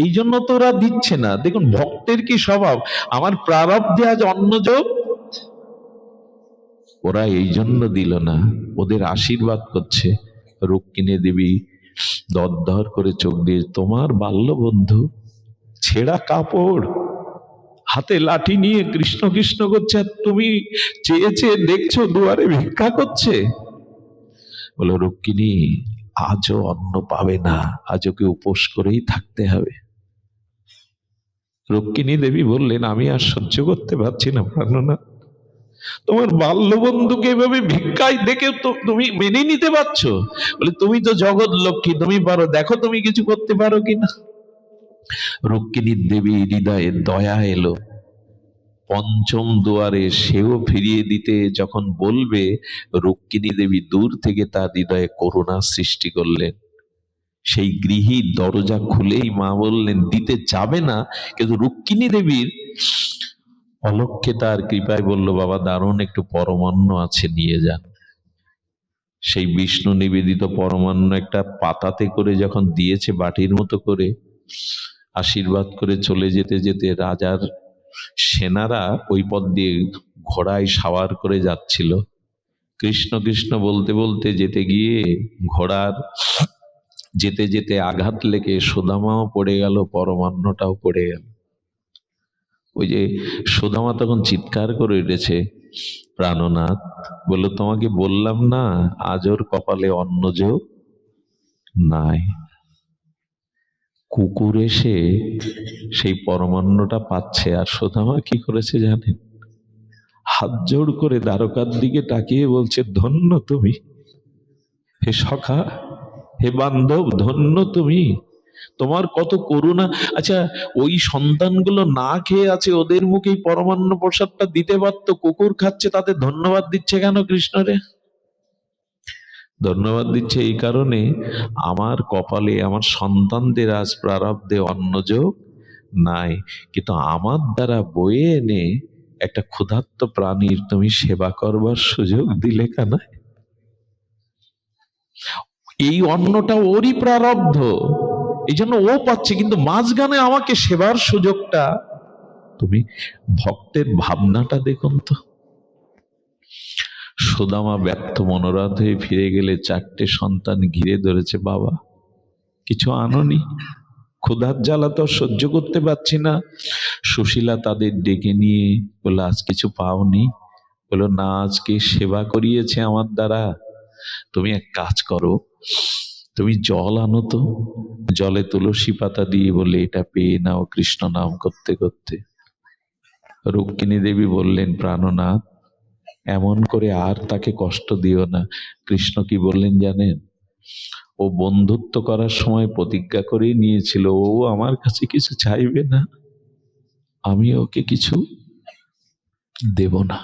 এই জন্য তো ওরা দিচ্ছে না। দেখুন ভক্তের কি স্বভাব, আমার প্রারব্ধে আজ অন্ন যোগ, ওরা এই জন্য দিল না, ওদের আশীর্বাদ করছে। রুক্মিণী দেবী দরদর করে চোখ দিয়ে, তোমার বাল্য বন্ধু ছেঁড়া কাপড়, হাতে লাঠি নিয়ে কৃষ্ণ কৃষ্ণ করছে, আর তুমি চেয়ে চেয়ে দেখছো দুয়ারে ভিক্ষা করছে। বলো, রুক্মিণী, আজও অন্ন পাবে না, আজ ওকে উপোস করেই থাকতে হবে। রুক্মিণী দেবী বললেন, আমি আর সহ্য করতে পারছি না প্রাণনাথ, তোমার বাল্য বন্ধুকে এভাবে ভিক্ষায় দেখে তো তুমি মেনে নিতে পারছো? বলে, তুমি তো জগৎ লক্ষ্মী, তুমি পারো, দেখো তুমি কিছু করতে পারো কিনা। রুক্মিণী দেবী হৃদয়ে দয়া এলো। পঞ্চম দুয়ারে সেও ফিরিয়ে দিতে যখন বলবে, রুক্মিণী দেবী দূর থেকে তার হৃদয়ে করুণা সৃষ্টি করলেন। সেই গৃহী দরজা খুলেই মা বললেন, দিতে যাবে না, কিন্তু রুক্মিণী দেবীর অলক্ষ্যে তার কৃপায় বলল, বাবা দারুণ একটু পরমান্ন আছে, নিয়ে যান। সেই বিষ্ণু নিবেদিত পরমান্ন একটা পাতাতে করে যখন দিয়েছে, বাটির মতো করে, আশীর্বাদ করে চলে যেতে যেতে রাজার সেনারা ওই পথ দিয়ে ঘোড়ায় সাওয়ার করে যাচ্ছিল। কৃষ্ণ কৃষ্ণ বলতে বলতে যেতে গিয়ে ঘোড়ার যেতে যেতে আঘাত লেগে সুদামাও পড়ে গেল, পরমান্নটাও পড়ে গেল। ওই যে সুদামা তখন চিৎকার করে উঠেছে, প্রাণনাথ, বললো তোমাকে বললাম না আজ ওর কপালে অন্নযোগ নাই। কুকুর এসে সেই পরমান্নটা পাচ্ছে, আর সুদামা কি করেছে জানেন? হাত জোড় করে দ্বারকার দিকে তাকিয়ে বলছে, ধন্য তুমি হে সখা, হে বান্ধব, ধন্য তুমি, তোমার কত করুণা। আচ্ছা, ওই সন্তানগুলো না খেয়ে আছে, ওদের মুখেই পরমান্ন প্রসাদটা দিতে পারতো, কুকুর খাচ্ছে, তাতে ধন্যবাদ দিচ্ছে কেন কৃষ্ণরে? ধন্যবাদ দিচ্ছে এই কারণে, আমার কপালে আমার সন্তানদের আজ প্রারব্ধে অন্নযোগ নাই, কিন্তু আমার দ্বারা বয়ে এনে একটা ক্ষুধার্ত প্রাণীর তুমি সেবা করবার সুযোগ দিলে কেন? এই অন্নটা ওরই প্রারব্ধ, এই জন্য ও পাচ্ছে, কিন্তু মাঝখানে আমাকে সেবার সুযোগটা। তুমি ভক্তের ভাবনাটা দেখুন তো। সুদামা ব্যর্থ মনোরথ হয়ে ফিরে গেলে 4টে সন্তান ঘিরে ধরেছে, বাবা কিছু আনোনি? ক্ষুধার জ্বালা তো সহ্য করতে পারছি না। সুশীলা তাদের ডেকে নিয়ে বলল, আজ কিছু পাওনি? বললো, না, আজকে সেবা করিয়েছে আমার দ্বারা। তুমি এক কাজ করো, তুমি জল আনো তো, জলে তুলসী পাতা দিয়ে বলে এটা পেয়ে নাও কৃষ্ণ নাম করতে করতে। রুক্মিণী দেবী বললেন, প্রাণনাথ, এমন করে আর তাকে কষ্ট দিও না। কৃষ্ণ কি বললেন জানেন? ও বন্ধুত্ব করার সময় প্রতিজ্ঞা করেই নিয়েছিল, ও আমার কাছে কিছু চাইবে না, আমি ওকে কিছু দেব না।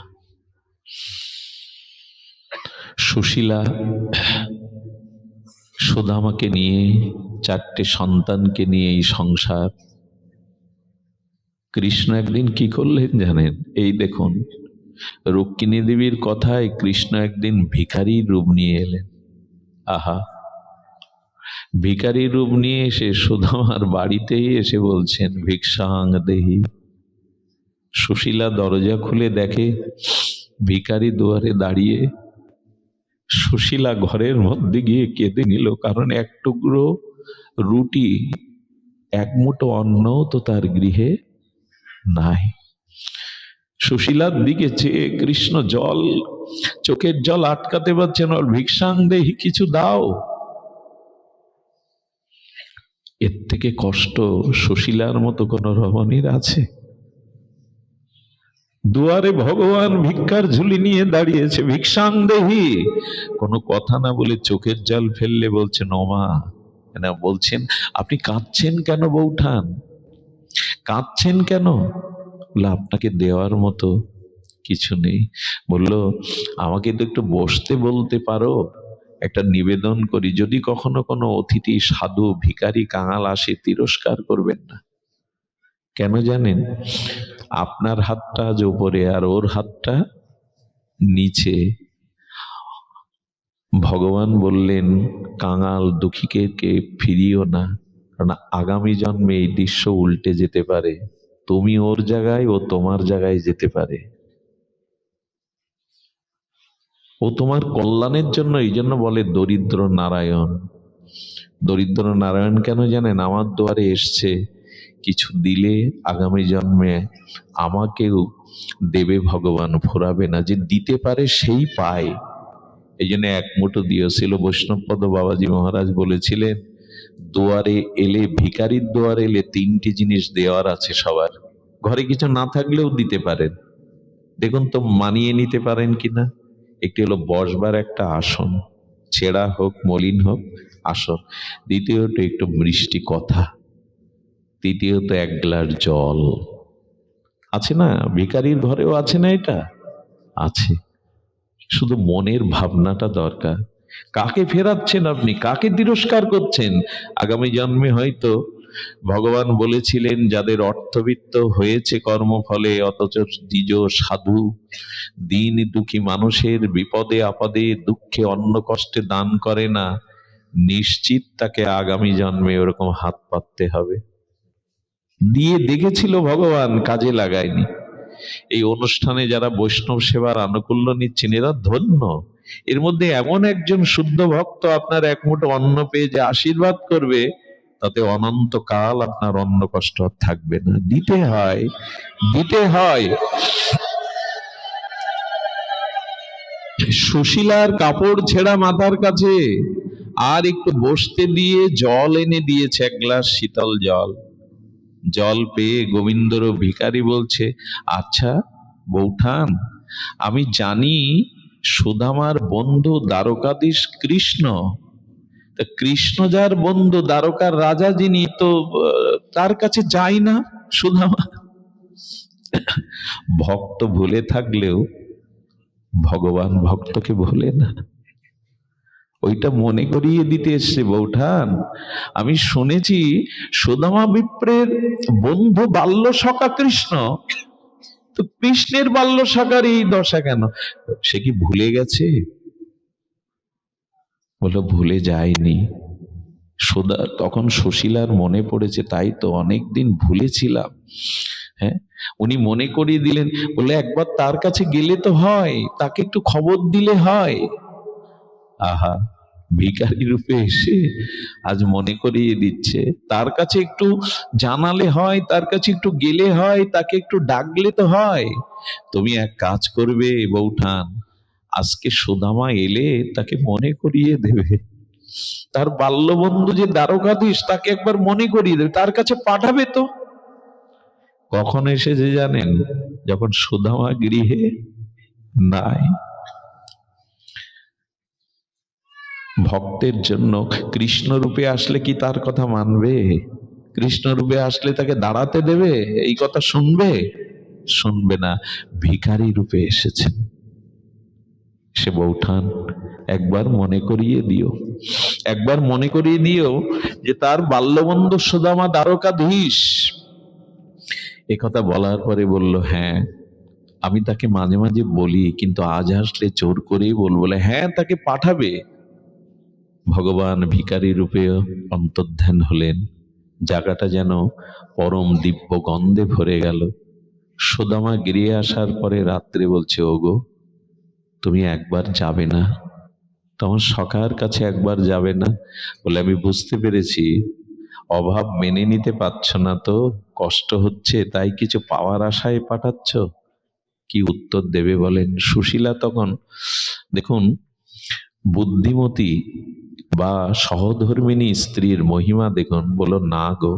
সুশীলা সুদামাকে নিয়ে, 4টে সন্তানকে নিয়ে এই সংসার। কৃষ্ণ একদিন কি করলেন জানেন? এই দেখুন, রুক্মিণী দেবীর কথায় কৃষ্ণ একদিন ভিখারির রূপ নিয়ে এলেন। আহা, ভিখারির রূপ নিয়ে এসে সুদামার বাড়িতেই এসে বলছেন, ভিক্ষাং দেহি। সুশীলা দরজা খুলে দেখে ভিখারি দুয়ারে দাঁড়িয়ে। সুশীলা ঘরের মধ্যে গিয়ে কেঁদে নিল, কারণ এক টুকরো রুটি, এক মুঠো অন্ন তো তার গৃহে নাই। সুশীলার দিকে চেয়ে কৃষ্ণ চোখের জল আটকাতে পারছেন, ওর ভিক্ষাং দেহি, কিছু দাও। এর থেকে কষ্ট সুশীলার মতো কোন রমণীর আছে? দুয়ারে ভগবান ভিক্ষার ঝুলি নিয়ে দাঁড়িয়েছে, ভিক্ষাং দেহি। কোনো কথা না বলে চোখের জল ফেললে বলছেন, ওমা, না, বলছেন আপনি কাঁদছেন কেন বৌঠান, কাঁদছেন কেন? বলে, আপনাকে দেওয়ার মতো কিছু নেই। বলল, আমাকে তো একটু বসতে বলতে পারো, একটা নিবেদন করি, যদি কখনো কোনো অতিথি সাধু ভিখারি কাঙাল আসে, তিরস্কার করবেন না। কেন জানেন? আপনার হাতটা আজ উপরে আর ওর হাতটা নিচে। ভগবান বললেন, কাঙাল দুঃখীকে কে ফিরিও না, কারণ আগামী জন্মে এই দৃশ্য উল্টে যেতে পারে, তুমি ওর জায়গায়, ও তোমার জায়গায় যেতে পারে। ও তোমার কল্যাণের জন্য, এই জন্য বলে দরিদ্র নারায়ণ। দরিদ্র নারায়ণ কেন জানেন? আমার দুয়ারে এসছে, কিছু দিলে আগামী জন্মে আমাকেও দেবে ভগবান, ফুরাবে না। যে দিতে পারে সেই পায়। এই জন্য এক মুঠো দিয়েছিল। বৈষ্ণবপদ বাবাজি মহারাজ বলেছিলেন, দুয়ারে এলে, ভিখারির দুয়ারে এলে 3টি জিনিস দেওয়ার আছে সবার। ঘরে কিছু না থাকলেও দিতে পারেন, দেখুন তো মানিয়ে নিতে পারেন কিনা। একটি হলো বসবার একটা আসন, ছেঁড়া হোক মলিন হোক আসন। দ্বিতীয়ত একটু মিষ্টি কথা। তৃতীয়ত 1 গ্লাস জল। আছে না? ভিখারির ঘরেও আছে না? এটা আছে। শুধু মনের ভাবনাটা দরকার। কাকে ফেরাচ্ছেন আপনি? কাকে তিরস্কার করছেন? আগামী জন্মে হয়তো ভগবান বলেছিলেন, যাদের অর্থবিত্ত হয়েছে কর্মফলে, অথচ দ্বিজ সাধু দীন দুঃখী মানুষের বিপদে আপদে দুঃখে অন্ন কষ্টে দান করে না, নিশ্চিত তাকে আগামী জন্মে ওরকম হাত পাততে হবে। দিয়ে দেখেছিল ভগবান, কাজে লাগায়নি। এই অনুষ্ঠানে যারা বৈষ্ণব সেবার আনুকূল্য নিচ্ছেন এরা ধন্য। এর মধ্যে এমন একজন শুদ্ধ ভক্ত আপনার এক মুঠো অন্ন পেয়ে যে আশীর্বাদ করবে, তাতে অনন্তকাল আপনার অন্ন কষ্ট আর থাকবে না। দিতে হয়, দিতে হয়। সুশীলার কাপড় ছেঁড়া মাথার কাছে আর একটু বসতে দিয়ে জল এনে দিয়েছে, এক গ্লাস শীতল জল। জল পেয়ে গোবিন্দর ভিখারি বলছে, আচ্ছা বৌঠান, আমি জানি সুদামার বন্ধু দ্বারকাধীশ কৃষ্ণ, তা কৃষ্ণ যার বন্ধু, দ্বারকার রাজা যিনি, তো তার কাছে যাই না সুদামা। ভক্ত ভুলে থাকলেও ভগবান ভক্তকে ভুলে না। ওইটা মনে করিয়ে দিতে এসছে, বৌঠান আমি শুনেছি সুদামা বিপ্রের বন্ধু বাল্য সখা কৃষ্ণ, তো কৃষ্ণের বাল্য সখার এই দশা কেন? সে কি ভুলে গেছে? বললো ভুলে যায়নি। তখন সুশীলার মনে পড়েছে, তাই তো অনেকদিন ভুলেছিলাম। হ্যাঁ, উনি মনে করিয়ে দিলেন। বলে একবার তার কাছে গেলে তো হয়, তাকে একটু খবর দিলে হয়। আহা, ভিখারি রূপে এসে আজ মনে করিয়ে দিচ্ছে, তার কাছে একটু জানালে হয়, তার কাছে একটু গেলে হয়, তাকে একটু ডাকলে তো হয়। তুমি এক কাজ করবে বৌঠান, আজকে সুদামা এলে তাকে মনে করিয়ে দেবে, তার বাল্যবন্ধু যে দ্বারকাধীশ তাকে একবার মনে করিয়ে দেবে, তার কাছে পাঠাবে। তো কখন এসেছে জানেন? যখন সুদামা গৃহে নাই। ভক্তের জন্য কৃষ্ণ রূপে আসলে কি তার কথা মানবে? কৃষ্ণ রূপে আসলে তাকে দাঁড়াতে দেবে? এই কথা শুনবে? শুনবে না। ভিখারি রূপে এসেছেন। সে বৌঠান একবার মনে করিয়ে দিও, একবার মনে করিয়ে দিও যে তার বাল্যবন্ধু সুদামা দ্বারকাধীশ। একথা বলার পরে বলল, হ্যাঁ আমি তাকে মাঝে মাঝে বলি, কিন্তু আজ আসলে জোর করেই বলবো। হ্যাঁ, তাকে পাঠাবে। ভগবান ভিখারি রূপে অন্তর্ধান হলেন। জায়গাটা যেন পরম দিব্য গন্ধে ভরে গেল। সুদামা গিরিয়ে আসার পরে রাত্রে বলছে, ওগো তুমি একবার যাবে না? তোমার সখার কাছে একবার যাবে না? বলে, আমি বুঝতে পেরেছি অভাব মেনে নিতে পারছো না, তো কষ্ট হচ্ছে, তাই কিছু পাওয়ার আশায় পাঠাচ্ছ। কি উত্তর দেবে বলেন? সুশীলা তখন দেখুন, বুদ্ধিমতী বা সহধর্মিণী স্ত্রীর মহিমা দেখুন। বলো, না গো,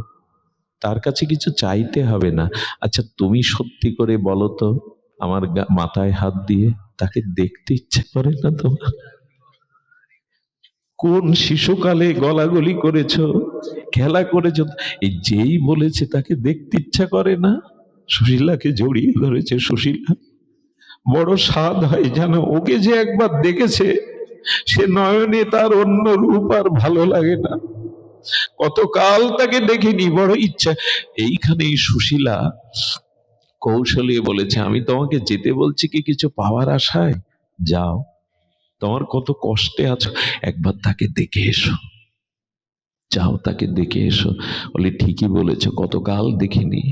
তার কাছে কিছু চাইতে হবে না। আচ্ছা তুমি সত্যি করে বলো তো, আমার মাথায় হাত দিয়ে, তাকে দেখতে ইচ্ছে করে না তোমার? কোন শিশুকালে গলাগলি করেছো, খেলা করেছো, এই যেই বলেছে তাকে দেখতে ইচ্ছা করে না? সুশীলাকে জড়িয়ে ধরেছে। সুশীলা বড় স্বাদ হয় জানো, ওকে যে একবার দেখেছে সে নয়নে তার অন্য রূপ আর ভালো লাগে না। কতকাল তাকে দেখিনি, বড় ইচ্ছা। এইখানেই সুশীলা কৌশলে বলেছে, আমি তোমাকে যেতে বলছি কি কিছু পাওয়ার আশায়? যাও, তোমার কত কষ্টে আছো, একবার তাকে দেখে এসো। যাও, তাকে দেখে এসো। বলে, ঠিকই বলেছো, কতকাল দেখিনি,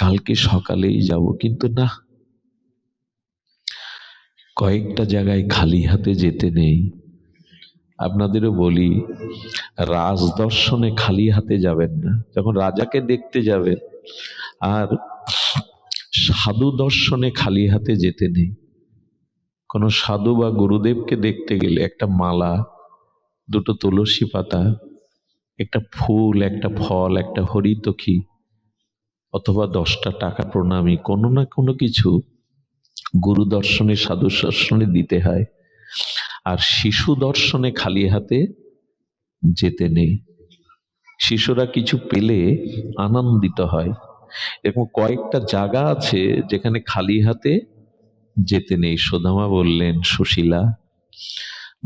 কালকে সকালেই যাব। কিন্তু না, কয়েকটা জায়গায় খালি হাতে যেতে নেই। আপনাদেরও বলি, রাজদর্শনে খালি হাতে যাবেন না। যখন রাজাকে দেখতে যাবেন, আর সাধু দর্শনে খালি হাতে যেতে নেই। কোনো সাধু বা গুরুদেবকে দেখতে গেলে একটা মালা, দুটো তুলসী পাতা, একটা ফুল, একটা ফল, একটা হরিতকি, অথবা 10টা টাকা প্রণামী, কোনো না কোনো কিছু গুরু দর্শনে, সাধু দর্শনে দিতে হয়। আর শিশু দর্শনে খালি হাতে যেতে নেই। শিশুরা কিছু পেলে আনন্দিত হয়। এরকম কয়েকটা জায়গা আছে যেখানে খালি হাতে যেতে নেই। সুদামা বললেন, সুশীলা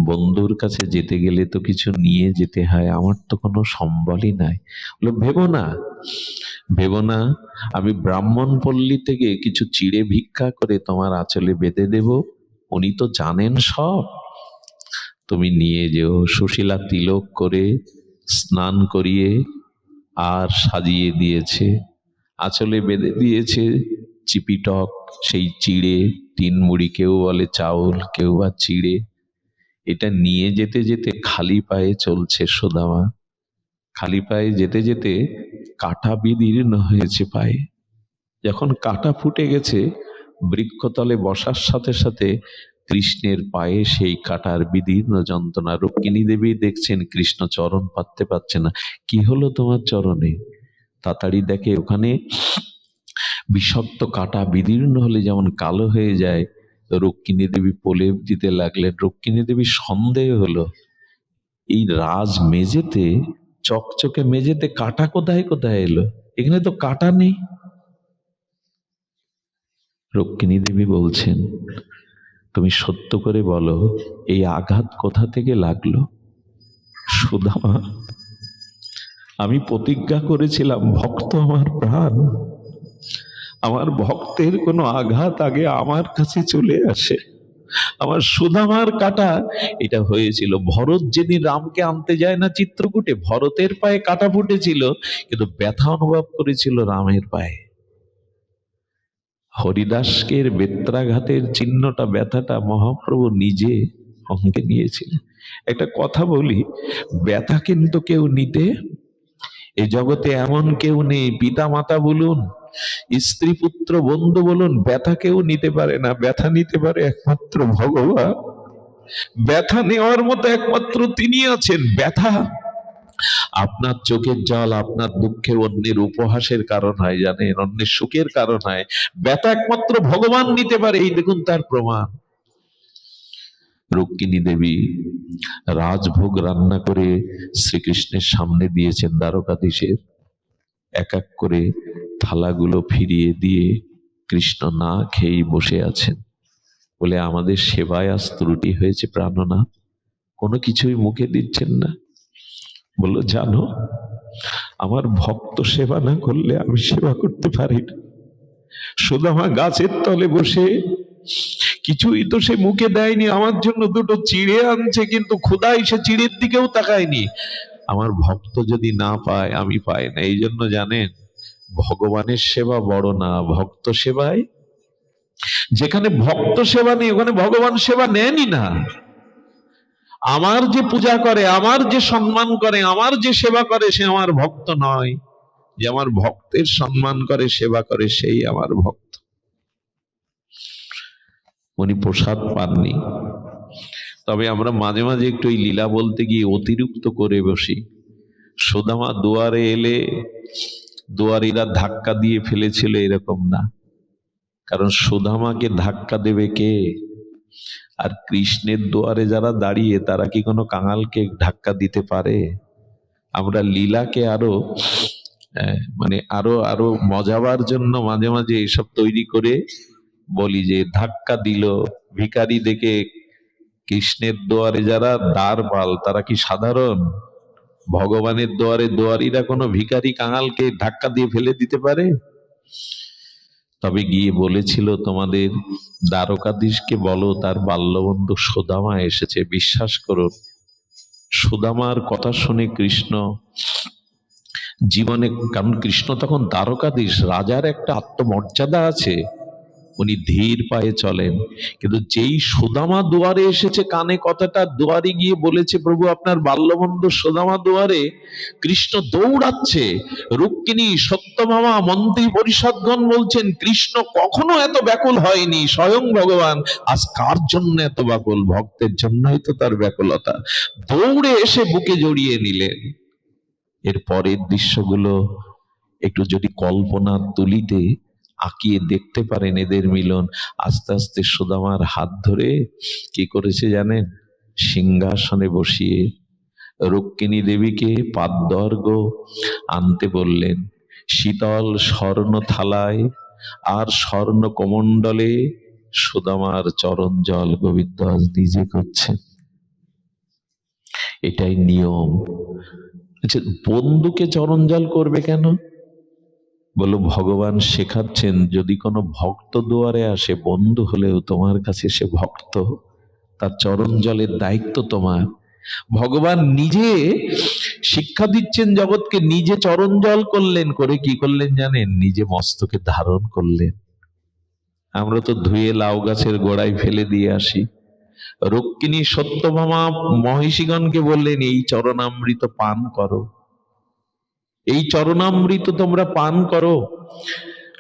বন্ধুর কাছে যেতে গেলে তো কিছু নিয়ে যেতে হয়, আমার তো কোনো সম্বলই নাই। বলে, ভেবো না, ভেবো না, আমি ব্রাহ্মণ পল্লী থেকে কিছু চিড়ে ভিক্ষা করে তোমার আঁচলে বেঁধে দেব, উনি তো জানেন সব, তুমি নিয়ে যেও। সুশীলা তিলক করে স্নান করিয়ে আর সাজিয়ে দিয়েছে। আঁচলে বেঁধে দিয়েছে চিপিটক সেই চিড়ে, 3 মুড়ি, কেউ বলে চাউল, কেউ বা চিড়ে। এটা নিয়ে যেতে যেতে খালি পায়ে চলছে সুদামা। খালি পায়ে যেতে যেতে কাঁটা বিদীর্ণ হয়েছে পায়ে। যখন কাঁটা ফুটে গেছে, বৃক্ষতলে বসার সাথে সাথে কৃষ্ণের পায়ে সেই কাঁটার বিদীর্ণ যন্ত্রণা। রুক্মিণী দেবী দেখছেন কৃষ্ণ চরণ পাততে পারছে না। কি হলো তোমার চরণে? তাড়াতাড়ি দেখে ওখানে বিষাক্ত কাঁটা বিদীর্ণ হলে যেমন কালো হয়ে যায়, রুক্মিণী দেবী প্রলেপ দিতে লাগলেন। রুক্মিণী দেবীর সন্দেহ হলো, এই রাজ মেঝেতে, চকচকে মেঝেতে কাঁটা কোথায় কোথায় এলো? এখানে তো কাঁটা নেই। রুক্মিণী দেবী বলছেন, তুমি সত্য করে বলো, এই আঘাত কোথা থেকে লাগলো? সুদামা, আমি প্রতিজ্ঞা করেছিলাম, ভক্ত আমার প্রাণ, আমার ভক্তের কোনো আঘাত আগে আমার কাছে চলে আসে। আমার সুদামার কাটা এটা হয়েছিল। ভরত যেদিন রামকে আনতে যায় না চিত্রকূটে, ভরতের পায়ে কাটা ফুটেছিল, কিন্তু ব্যথা অনুভব করেছিল রামের পায়ে। হরিদাসকের বেত্রাঘাতের চিহ্নটা, ব্যথাটা মহাপ্রভু নিজে অঙ্গে নিয়েছিলেন। একটা কথা বলি, ব্যথা কিন্তু কেউ নিতে, এ জগতে এমন কেউ নেই, পিতা মাতা বলুন, স্ত্রী পুত্র বন্ধু বলুন, ব্যথা কেউ নিতে পারে না। ব্যথা নিতে পারে একমাত্র ভগবান। ব্যথা নেওয়ার মতো একমাত্র তিনি আছেন। ব্যথা, আপনার চোখের জল, আপনার দুঃখে অন্যের উপহাসের কারণ হয়, জানেন, অন্যের সুখের কারণ হয়। ব্যথা একমাত্র ভগবান নিতে পারে, এই দেখুন তার প্রমাণ। রুক্মিণী দেবী রাজভোগ রান্না করে শ্রীকৃষ্ণের সামনে দিয়েছেন দ্বারকাধীশের। এক এক করে থালাগুলো ফিরিয়ে দিয়ে কৃষ্ণ না খেয়েই বসে আছেন। বলে, আমাদের সেবায় আজ ত্রুটি হয়েছে প্রাণনাথ, কোনো কিছুই মুখে দিচ্ছেন না। বললো, জানো, আমার ভক্ত সেবা না করলে আমি সেবা করতে পারি না। সুদামা গাছের তলে বসে কিছুই তো সে মুখে দেয়নি, আমার জন্য দুটো চিড়ে আনছে, কিন্তু ক্ষুধায় সে চিড়ের দিকেও তাকায়নি। আমার ভক্ত যদি না পায়, আমি পাই না। এই জন্য জানেন, ভগবানের সেবা বড় না, ভক্ত সেবায়, যেখানে ভক্ত সেবা নেই ওখানে ভগবান সেবা নেনই না। আমার যে পূজা করে, আমার যে সম্মান করে, আমার যে সেবা করে, সে আমার ভক্ত নয়। যে আমার ভক্তের সম্মান করে, সেবা করে, সেই আমার ভক্ত। উনি প্রসাদ পাননি। তবে আমরা মাঝে মাঝে একটু এই লীলা বলতে গিয়ে অতিরিক্ত করে বসি। সুদামা দুয়ারে এলে দুয়ারীরা ধাক্কা দিয়ে ফেলেছিল, এরকম না। কারণ সুদামাকে ধাক্কা দেবে কে? আর কৃষ্ণের দুয়ারে যারা দাঁড়িয়ে, তারা কি কোনো কাঙালকে ধাক্কা দিতে পারে? আমরা লীলাকে আরো মানে আরো আরো মজাবার জন্য মাঝে মাঝে এসব তৈরি করে বলি, যে ধাক্কা দিল ভিখারি দেখে কৃষ্ণের দুয়ারে যারা দ্বারপাল, তারা কি সাধারণ? ভগবানের দুয়ারে দুয়ারীরা কোনো ভিখারি কাঙালকে ধাক্কা দিয়ে ফেলে দিতে পারে? তবে গিয়ে বলেছিল, তোমাদের দ্বারকাধীশকে বলো তার বাল্যবন্ধু সুদামা এসেছে। বিশ্বাস করুন, সুদামার কথা শুনে কৃষ্ণ জীবনে, কারণ কৃষ্ণ তখন দ্বারকাধীশ, রাজার একটা আত্মমর্যাদা আছে, উনি ধীর পায়ে চলেন। কিন্তু যেই সুদামা দুয়ারে এসেছে, কানে কথাটা দুয়ারে গিয়ে বলেছে, প্রভু আপনার বাল্যবন্ধু সুদামা দুয়ারে, কৃষ্ণ দৌড়াচ্ছে। রুক্মিণী, সত্যভামা, মন্ত্রী পরিষদগণ বলছেন, কৃষ্ণ কখনো এত ব্যাকুল হয়নি। স্বয়ং ভগবান আজ কার জন্য এত ব্যাকুল? ভক্তের জন্যই তো তার ব্যাকুলতা। দৌড়ে এসে বুকে জড়িয়ে নিলেন। এর পরের দৃশ্যগুলো একটু যদি কল্পনা তুলিতে আঁকিয়ে দেখতে পারেন, এদের মিলন। আস্তে আস্তে সুদামার হাত ধরে কি করেছে জানেন? সিংহাসনে বসিয়ে রুক্মিণী দেবীকে পাদ্যর্ঘ্য আনতে বললেন। শীতল স্বর্ণ থালায় আর স্বর্ণ কমণ্ডলে সুদামার চরণ জল গোবিন্দ আজ নিজে করছেন। এটাই নিয়ম। আচ্ছা, বন্ধুকে চরণ জল করবে কেন? বলো, ভগবান শেখাচ্ছেন, যদি কোনো ভক্ত দুয়ারে আসে, বন্ধু হলেও তোমার কাছে সে ভক্ত, তার চরণ জলের দায়িত্ব তোমার। ভগবান নিজে শিক্ষা দিচ্ছেন জগৎকে, নিজে চরণ জল করলেন, করে কি করলেন জানেন? নিজে মস্তকে ধারণ করলেন। আমরা তো ধুয়ে লাউ গাছের গোড়ায় ফেলে দিয়ে আসি। রুক্মিণী সত্যভামা মহিষীগণকে বললেন, এই চরণামৃত পান করো, এই চরণামৃত তোমরা পান করো।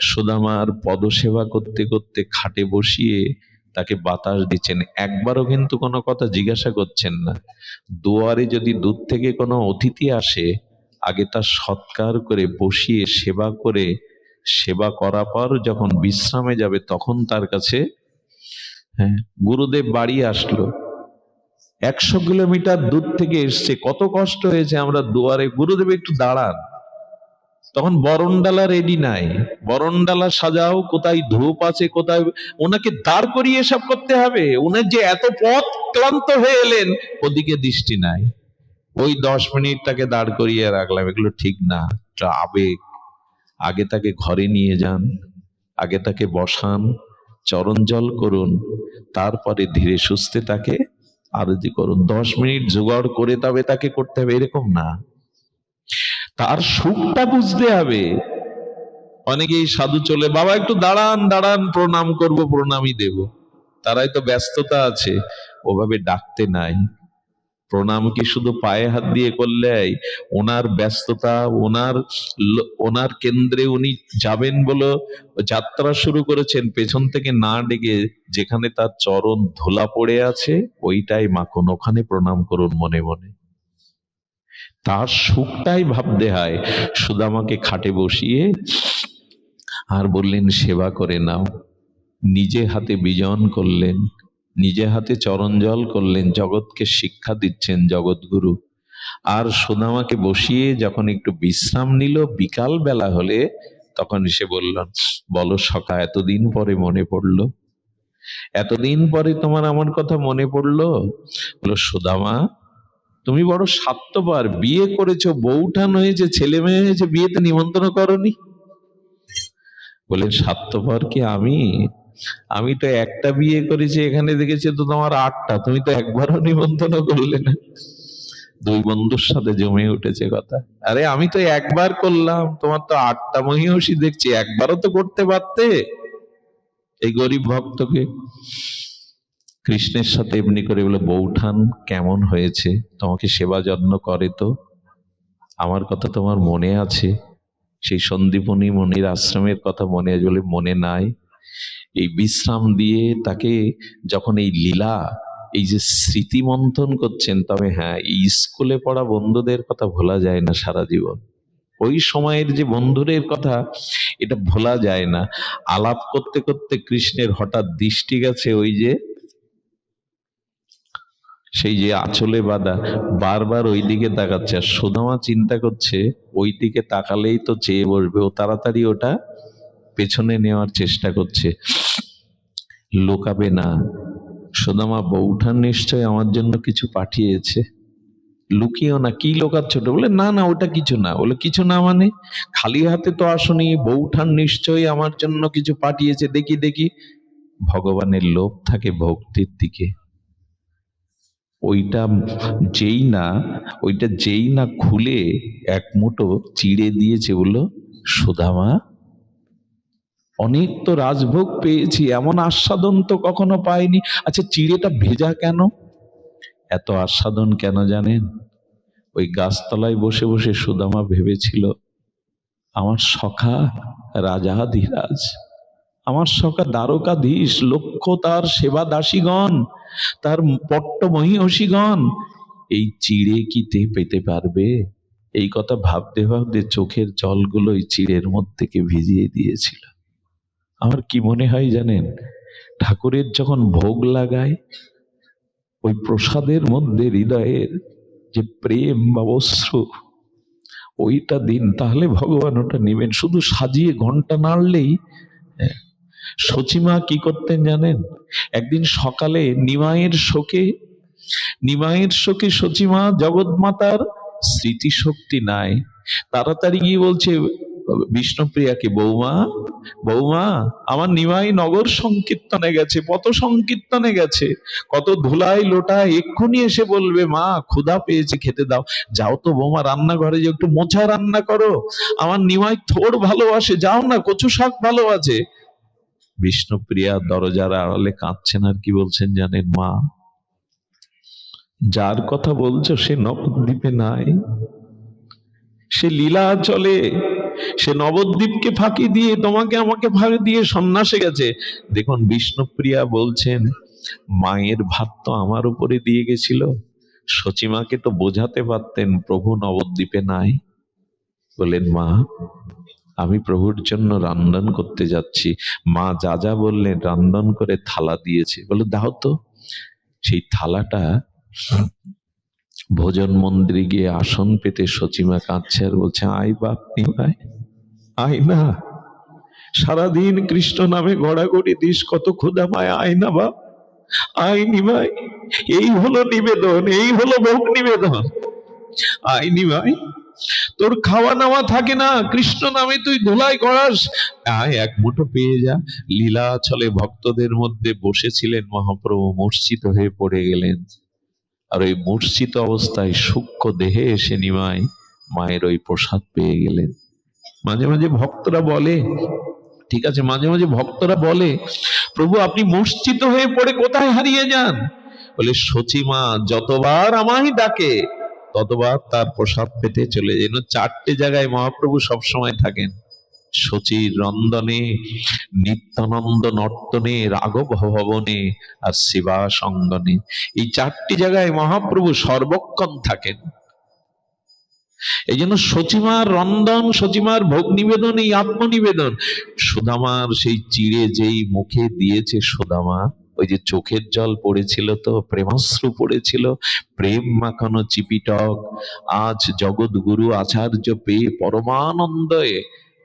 সুদামার পদসেবা করতে করতে খাটে বসিয়ে তাকে বাতাস দিচ্ছেন, একবারও কিন্তু কোনো কথা জিজ্ঞাসা করছেন না। দুয়ারে যদি দূর থেকে কোনো অতিথি আসে, আগে তার সৎকার করে বসিয়ে সেবা করে, সেবা করার পর যখন বিশ্রামে যাবে তখন তার কাছে, হ্যাঁ, গুরুদেব বাড়ি আসলো, 100 কিলোমিটার দূর থেকে এসছে, কত কষ্ট হয়েছে, আমরা দুয়ারে, গুরুদেব একটু দাঁড়ান। তখন বরণডালা রেডি নাই, বরণডালা সাজাও, কোথায় ধূপ আছে, কোথায়, ওনাকে দাঁড় করিয়ে এসব করতে হবে। উনি যে এত পথ ক্লান্ত হয়ে এলেন, ওদিকে দৃষ্টি নাই। ওই 10 মিনিট তাকে দাঁড় করিয়ে রাখলাম, এগুলো ঠিক না, এটা আবেগ। আগে তাকে ঘরে নিয়ে যান, আগে তাকে বসান, চরণ জল করুন, তারপরে ধীরে সুস্থে তাকে আরতি করুন। 10 মিনিট জোগাড় করে তবে তাকে করতে হবে, এরকম না। তার সুখটা বুঝতে হবে। অনেকেই সাধু চলে, বাবা একটু দাঁড়ান দাঁড়ান, প্রণাম করব, প্রণামই দেব। তারাই তো ব্যস্ততা আছে, ওভাবে ডাকতে নাই। প্রণাম কি শুধু পায়ে হাত দিয়ে করলে? ওনার ব্যস্ততা, ওনার কেন্দ্রে উনি যাবেন বলে যাত্রা শুরু করেছেন, পেছন থেকে না ডেকে যেখানে তার চরণ ধুলা পড়ে আছে ওইটাই মাখন, ওখানে প্রণাম করুন মনে মনে। তার সুখটাই ভাবতে হয়। সুদামাকে খাটে বসিয়ে আর বললেন, সেবা করে নাও। নিজে হাতে বিজন করলেন, নিজে হাতে চরণ জল করলেন, জগৎকে শিক্ষা দিচ্ছেন জগৎগুরু। আর সুদামাকে বসিয়ে যখন একটু বিশ্রাম নিল, বিকাল বেলা হলে তখন এসে বললেন, বলো সখা, এতদিন পরে মনে পড়লো, এতদিন পরে তোমার আমার কথা মনে পড়লো? বলো, সুদামা তুমি বড় স্বার্থপর, বিয়ে করেছো, বউঠান হয়েছে, ছেলে মেয়ে হয়েছে, বিয়েতে নিমন্ত্রণ করনি। বলেন, স্বার্থপর কি আমি? আমি তো একটা বিয়ে করেছি, এখানে দেখেছি তো তোমার 8টা, তুমি তো একবারও নিমন্ত্রণ করলে না। দুই বন্ধুর সাথে জমে উঠেছে কথা। আরে আমি তো একবার করলাম, তোমার তো 8টা মহিষী দেখছি, একবারও তো করতে পারতে। এই গরিব ভক্তকে কৃষ্ণের সাথে এমনি করে বলে, বউঠান কেমন হয়েছে, তোমাকে সেবা যত্ন করে তো? আমার কথা তোমার মনে আছে? সেই সন্দীপনী মনির আশ্রমের কথা মনে আছে? বলে, মনে নাই। এই বিশ্রাম দিয়ে তাকে যখন এই লীলা, এই যে স্মৃতি মন্থন করছেন, তবে হ্যাঁ, এই স্কুলে পড়া বন্ধুদের কথা ভোলা যায় না সারা জীবন। ওই সময়ের যে বন্ধুদের কথা, এটা ভোলা যায় না। আলাপ করতে করতে কৃষ্ণের হঠাৎ দৃষ্টি গেছে ওই যে, সেই যে আঁচলে বাঁধা, বারবার ওই দিকে তাকাচ্ছে। আর সুদামা চিন্তা করছে, ওই দিকে তাকালেই তো চেয়ে বসবে, ও তাড়াতাড়ি ওটা পেছনে নেওয়ার চেষ্টা করছে, লোকাবে না। সুদামা, বউঠান নিশ্চয় আমার জন্য কিছু পাঠিয়েছে, লুকিও না। কি লোকাচ্ছ? বলে, না না, ওটা কিছু না। বলে, কিছু না মানে? খালি হাতে তো আসনি, বউঠান নিশ্চয়ই আমার জন্য কিছু পাঠিয়েছে, দেখি দেখি। ভগবানের লোভ থাকে ভক্তির দিকে। ওইটা যেই না খুলে এক মুঠো চিড়ে দিয়েছে, বললো, সুদামা অনেক তো রাজভোগ পেয়েছি, এমন আস্বাদন তো কখনো পাইনি। আচ্ছা, চিড়েটা ভেজা কেন? এত আস্বাদন কেন জানেন? ওই গাছতলায় বসে বসে সুদামা ভেবেছিল, আমার সখা রাজাধিরাজ, আমার সখা দ্বারকাধীশ, লক্ষ তার সেবা দাসীগণ, তার পট্ট মহিষীগণ এই চিড়ে কি পেতে পারবে? এই কথা ভাবতে ভাবতে চোখের জলগুলো এই চিড়ের মধ্যে ভিজিয়ে দিয়েছিল। আমার কি মনে হয় জানেন, ঠাকুরের যখন ভোগ লাগায়, ওই প্রসাদের মধ্যে হৃদয়ের যে প্রেম বা অশ্রু, ওইটা দিন, তাহলে ভগবান ওটা নেবেন। শুধু সাজিয়ে ঘন্টা নাড়লেই। সচিমা কি করতেন জানেন? একদিন সকালে নিমাইয়ের শোকে সচিমা জগৎমাতার স্মৃতিশক্তি নাই, তাড়াতাড়ি গিয়ে বলছে, বিষ্ণুপ্রিয়াকে, বৌমা বৌমা, আমার নিমাই নগর সংকীর্তনে গেছে, পথ সংকীর্তনে গেছে, কত ধুলাই লোটায়, এক্ষুনি এসে বলবে মা ক্ষুধা পেয়েছে, খেতে দাও। যাও তো বৌমা, রান্নাঘরে যে একটু মোচা রান্না করো, আমার নিমাই থোড় ভালোবাসে, যাও না, কচু শাক ভালোবাসে। বিষ্ণুপ্রিয়া দরজার আড়ালে কাঁদছেন, আর কি বলছেন জানেন? মা, যার কথা বলছো সে নবদ্বীপে নাই, সে লীলা চলে, সে নবদ্বীপকে ফাঁকি দিয়ে তোমাকে আমাকে ফাঁকি দিয়ে সন্ন্যাসে গেছে। দেখুন বিষ্ণুপ্রিয়া বলছেন, মায়ের ভাত তো আমার উপরে দিয়ে গেছিল, সচিমাকে তো বোঝাতে পারতেন প্রভু নবদ্বীপে নাই। বলেন, মা আমি প্রভুর জন্য রান্ধন করতে যাচ্ছি। মা যা যা বললেন রান্ধন করে থালা দিয়েছে, বলে দাও তো। সেই থালাটা ভোজন মন্দিরে গিয়ে আসন পেতে সচিমা কাঁদছে আর বলছে, আয় বাপ নিমাই, আয় না, সারাদিন কৃষ্ণ নামে গড়াগড়ি দিস, কত ক্ষুধা পায়, আয় না বাপ, আয় নিমাই, এই হলো নিবেদন, এই হলো ভোগ নিবেদন, আয় নিমাই, তোর খাওয়া নাওয়া থাকে না, কৃষ্ণ নামে তুই ধুলাই করাস, আয় এক মুঠো পেয়ে যা। লীলাচলে ভক্তদের মধ্যে বসেছিলেন মহাপ্রভু, মূর্ছিত হয়ে পড়ে গেলেন। আর ওই মূর্ছিত অবস্থায় সূক্ষ্ম দেহে এসে নিমাই মায়ের ওই প্রসাদ পেয়ে গেলেন। মাঝে মাঝে ভক্তরা বলে, ঠিক আছে, মাঝে মাঝে ভক্তরা বলে, প্রভু আপনি মূর্ছিত হয়ে পড়ে কোথায় হারিয়ে যান? বলে, সচিমা যতবার আমায় ডাকে ততবার তার প্রসাদ পেতে চলে যেন। চারটে জায়গায় মহাপ্রভু সবসময় থাকেন: সচির রন্দনে, নিত্যানন্দ নর্তনে, রাঘব ভবনে, আর শিবা সঙ্গনে। এই চারটি জায়গায় মহাপ্রভু সর্বক্ষণ থাকেন। এই জন্য সচিমার রন্ধন, সচিমার ভোগ নিবেদন, এই আত্মনিবেদন। সুদামার সেই চিড়ে যেই মুখে দিয়েছে সুদামা, ওই যে চোখের জল পড়েছিল, তো প্রেমাশ্রু পড়েছিল, প্রেম মাখানো চিপিটক আজ জগৎগুরু আচার্য পেয়ে পরমানন্দে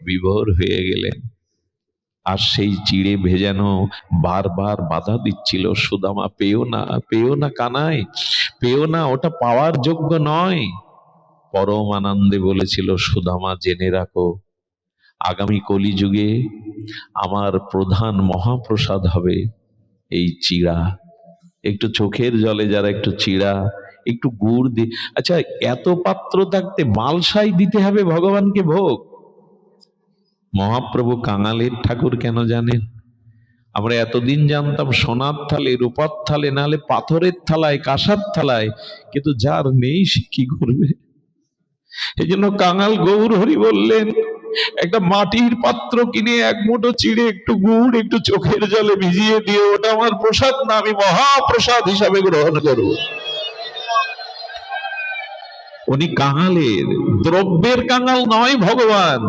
বিভোর হয়ে গেলেন। আর সেই চিড়ে ভেজানো বারবার বাধা দিচ্ছিল, সুদামা পেও না, পেও না কানাই, পেও না, ওটা পাওয়ার যোগ্য নয়। পরম আনন্দে বলেছিল, সুদামা জেনে রাখো, আগামী কলিযুগে আমার প্রধান মহাপ্রসাদ হবে এই চিড়া। একটু চোখের জলে যারা একটু চিড়া, একটু গুড় দিয়ে, আচ্ছা এত পাত্র থাকতে মালসাই দিতে হবে ভগবানকে ভোগ। মহাপ্রভু কাঙালের ঠাকুর কেন জানেন? আমরা এতদিন জানতাম সোনার থালে, রূপার থালে, নাহলে পাথরের থালায়, কাঁসার থালায়, কিন্তু যার নেই সে কি করবে? এই জন্য কাঙাল গৌর হরি বললেন, একটা মাটির পাত্র কিনে এক মুঠো চিড়ে, একটু গুড়, একটু চোখের জলে ভিজিয়ে দিয়ে, ওটা আমার প্রসাদ না, আমি মহাপ্রসাদ হিসাবে গ্রহণ করব। উনি কাঙালের, দ্রব্যের কাঙাল নয় ভগবান,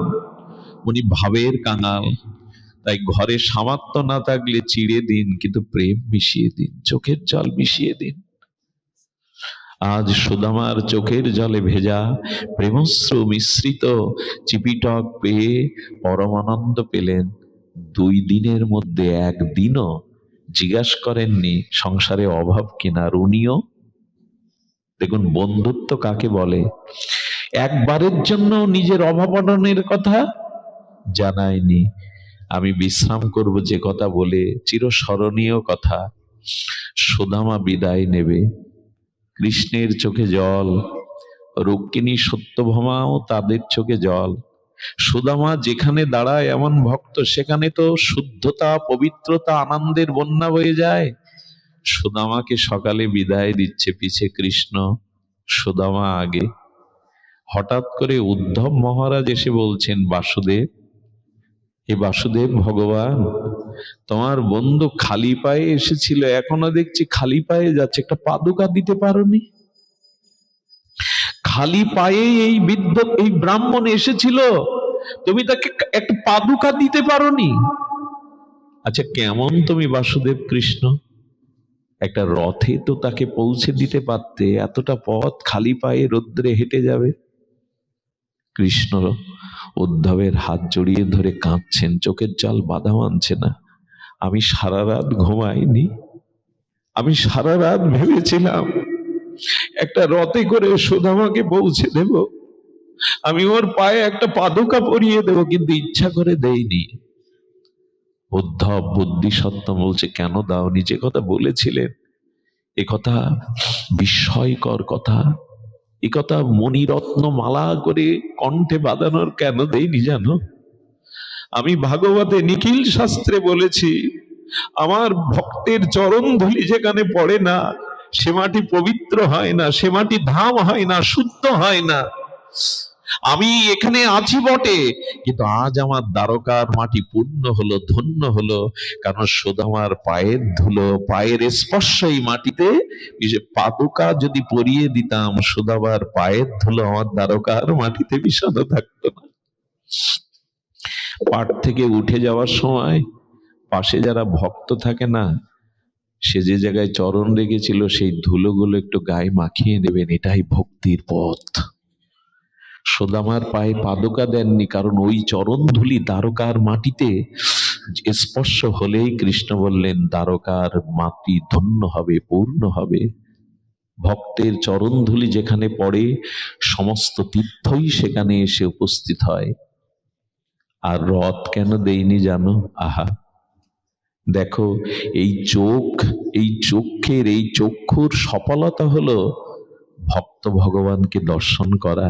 উনি ভাবের কাঙাল। তাই ঘরে সামর্থ্য না থাকলে চিড়ে দিন, কিন্তু প্রেম মিশিয়ে দিন, চোখের জল মিশিয়ে দিন। আজ সুদামার চোখের জলে ভেজা প্রেমশ্রু মিশ্রিত চিপিটক পেয়ে পরমানন্দ পেলেন। 2 দিনের মধ্যে একদিনও জিজ্ঞাসা করেননি সংসারে অভাব কিনা। আর উনিও দেখুন, বন্ধুত্ব কাকে বলে? একবারের জন্য নিজের অভাবনের কথা জানায়নি। আমি বিশ্রাম করব যে কথা বলে, চিরস্মরণীয় কথা। সুদামা বিদায় নেবে, কৃষ্ণের চোখে জল, রুক্মিণী সত্যভামাও তাদের চোখে জল। সুদামা যেখানে দাঁড়ায় এমন ভক্ত, সেখানে তো শুদ্ধতা, পবিত্রতা, আনন্দের বন্যা বয়ে যায়। সুদামাকে সকালে বিদায় দিচ্ছে, পিছে কৃষ্ণ, সুদামা আগে। হঠাৎ করে উদ্ধব মহারাজ এসে বলছেন, বাসুদেব, এ বাসুদেব ভগবান, তোমার বন্ধু খালি পায়ে এসেছিল, এখনো দেখছি খালি পায়ে যাচ্ছে, একটা পাদুকা দিতে পারোনি? খালি পায়ে এই ব্রাহ্মণ এসেছিল, তুমি তাকে একটা পাদুকা দিতে পারোনি? আচ্ছা কেমন তুমি বাসুদেব কৃষ্ণ, একটা রথে তো তাকে পৌঁছে দিতে পারতে, এতটা পথ খালি পায়ে রৌদ্রে হেঁটে যাবে? কৃষ্ণ উদ্ধবের হাত জড়িয়ে ধরে কাঁদছেন, চোখের জল বাধা মানছে না। আমি সারা রাত ঘুমাইনি, আমি সারা রাত ভেবেছিলাম একটা রথে করে সুদামাকে পৌঁছে দেব, আমি ওর পায়ে একটা পাদুকা পরিয়ে দেবো, কিন্তু ইচ্ছা করে দেইনি। উদ্ধব বুদ্ধিসত্ত্ব বলছে, কেন দাওনি? যে কথা বলেছিলেন এ কথা বিস্ময়কর কথা, এ কথা মণিরত্ন মালা করে কণ্ঠে বাঁধানোর কেন দেইনি জানো? আমি ভাগবতে নিখিল শাস্ত্রে বলেছি, আমার ভক্তের চরণ ধুলি যেখানে পড়ে না সে মাটি পবিত্র হয় না, সে মাটি ধাম হয় না, শুদ্ধ হয় না। আমি এখানে আছি বটে, কিন্তু আজ আমার দ্বারকার মাটি পূর্ণ হলো, ধন্য হলো, কারণ সুদামার পায়ের ধুলো, পায়ের স্পর্শ এই মাটিতে। পাদুকা যদি পরিয়ে দিতাম, সুদামার পায়ের ধুলো আমার দ্বারকার মাটিতে মিশানো থাকতো না। পাঠ থেকে উঠে যাওয়ার সময় পাশে যারা ভক্ত থাকে না, সে যে জায়গায় চরণ রেখেছিল সেই ধুলোগুলো একটু গায়ে মাখিয়ে নেবেন, এটাই ভক্তির পথ। সুদামার পায়ে পাদুকা দেননি, কারণ ওই চরণ ধুলি দ্বারকার মাটিতে স্পর্শ হলেই কৃষ্ণ বললেন দ্বারকার মাটি ধন্য হবে, পূর্ণ হবে। ভক্তের চরণ ধুলি যেখানে পড়ে সমস্ত তীর্থই সেখানে এসে উপস্থিত হয়। আর রথ কেন দেইনি জানো? আহা, দেখো এই চোখ, এই চক্ষের, এই চক্ষুর সফলতা হলো ভক্ত ভগবানকে দর্শন করা।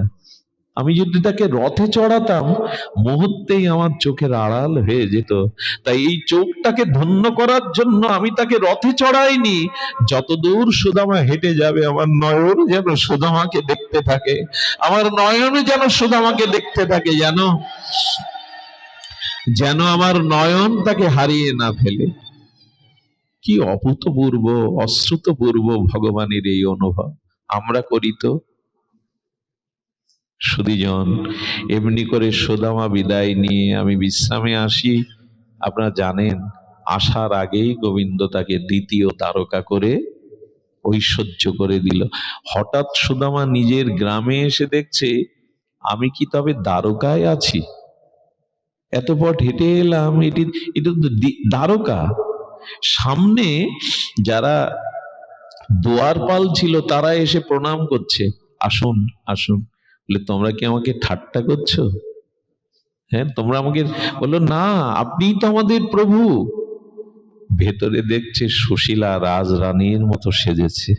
আমি যদি তাকে রথে চড়াতাম, মুহূর্তেই আমার চোখের আড়াল হয়ে যেত। তাই এই চোখটাকে ধন্য করার জন্য আমি তাকে রথে চড়াইনি। যতদূর সুদামা হেঁটে যাবে আমার নয়ন যেন সুদামাকে দেখতে থাকে, আমার নয়ন যেন সুদামাকে দেখতে থাকে, যেন আমার নয়ন তাকে হারিয়ে না ফেলে। কি অভূতপূর্ব, অশ্রুতপূর্ব ভগবানের এই অনুভব। আমরা করি তো? সুধীজন, এমনি করে সুদামা বিদায় নিয়ে আমি বিশ্রামে আসি। আপনারা জানেন, আসার আগেই গোবিন্দ তাকে দ্বিতীয় তারকা করে ঐশ্বর্য করে দিল। হঠাৎ সুদামা নিজের গ্রামে এসে দেখছে, আমি কি তবে দ্বারকায় আছি? এত পথ হেঁটে এলাম, এটা তো দ্বারকা। সামনে যারা দোয়ারপাল ছিল তারা এসে প্রণাম করছে, আসুন আসুন। বলে, তোমরা কি আমাকে ঠাট্টা করছো? হ্যাঁ, তোমরা আমাকে বললো না, আপনিই তো আমাদের প্রভু। ভেতরে দেখছে সুশীলা রাজরানীর মতো সেজেছে,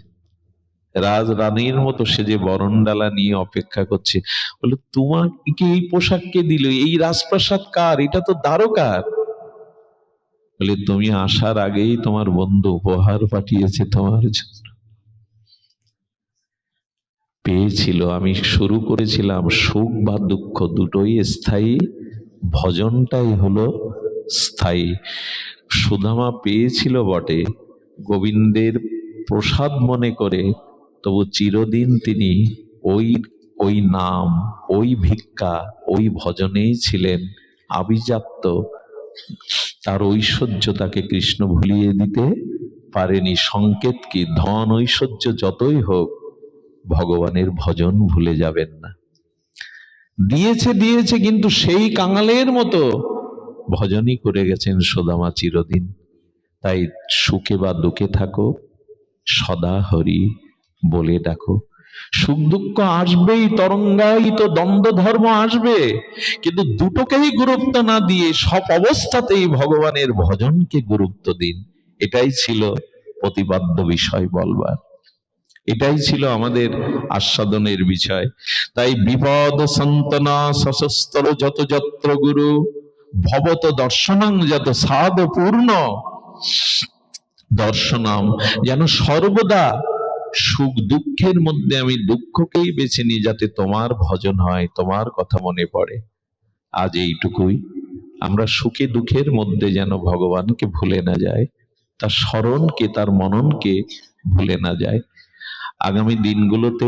রাজরানীর মতো সেজে বরণডালা নিয়ে অপেক্ষা করছে। বলে, তোমাকে এই পোশাক কে দিল? এই রাজপ্রাসাদ কার? এটা তো দ্বারকার। বলে, তুমি আসার আগেই তোমার বন্ধু উপহার পাঠিয়েছে তোমার জন্য। পেয়েছিল, আমি শুরু করেছিলাম সুখ বা দুঃখ দুটোই স্থায়ী, ভজনটাই হলো স্থায়ী। সুদামা পেয়েছিল বটে গোবিন্দের প্রসাদ মনে করে, তবু চিরদিন তিনি ওই ওই নাম, ওই ভিক্ষা, ওই ভজনেই ছিলেন আভিজাত্য। তার ঐশ্বর্য তাকে কৃষ্ণ ভুলিয়ে দিতে পারেনি। সংকেত কি? ধন ঐশ্বর্য যতই হোক, ভগবানের ভজন ভুলে যাবেন না। দিয়েছে কিন্তু সেই কাঙালের মতো ভজনই করে গেছেন সুদামা চিরদিন। তাই সুখে বা দুঃখে থাকো, সদা হরি বলে ডাকো। সুখ দুঃখ আসবেই, তরঙ্গায়িত দ্বন্দ্ব ধর্ম আসবে, কিন্তু দুটোকেই গুরুত্ব না দিয়ে সব অবস্থাতেই ভগবানের ভজনকে গুরুত্ব দিন। এটাই ছিল প্রতিপাদ্য বিষয় বলবার, এটাই ছিল আমাদের আস্বাদনের বিষয়। তাই বিপদ সন্তনা সশস্ত্র যত যত্র গুরু ভবত দর্শনং যত সাধ পূর্ণ দর্শনম। যেন সর্বদা সুখ দুঃখের মধ্যে আমি দুঃখকেই বেছে নিই, যাতে তোমার ভজন হয়, তোমার কথা মনে পড়ে। আজ এইটুকুই, আমরা সুখে দুঃখের মধ্যে যেন ভগবানকে ভুলে না যায়, তার স্মরণকে, তার মননকে ভুলে না যায়। আগামী দিনগুলোতে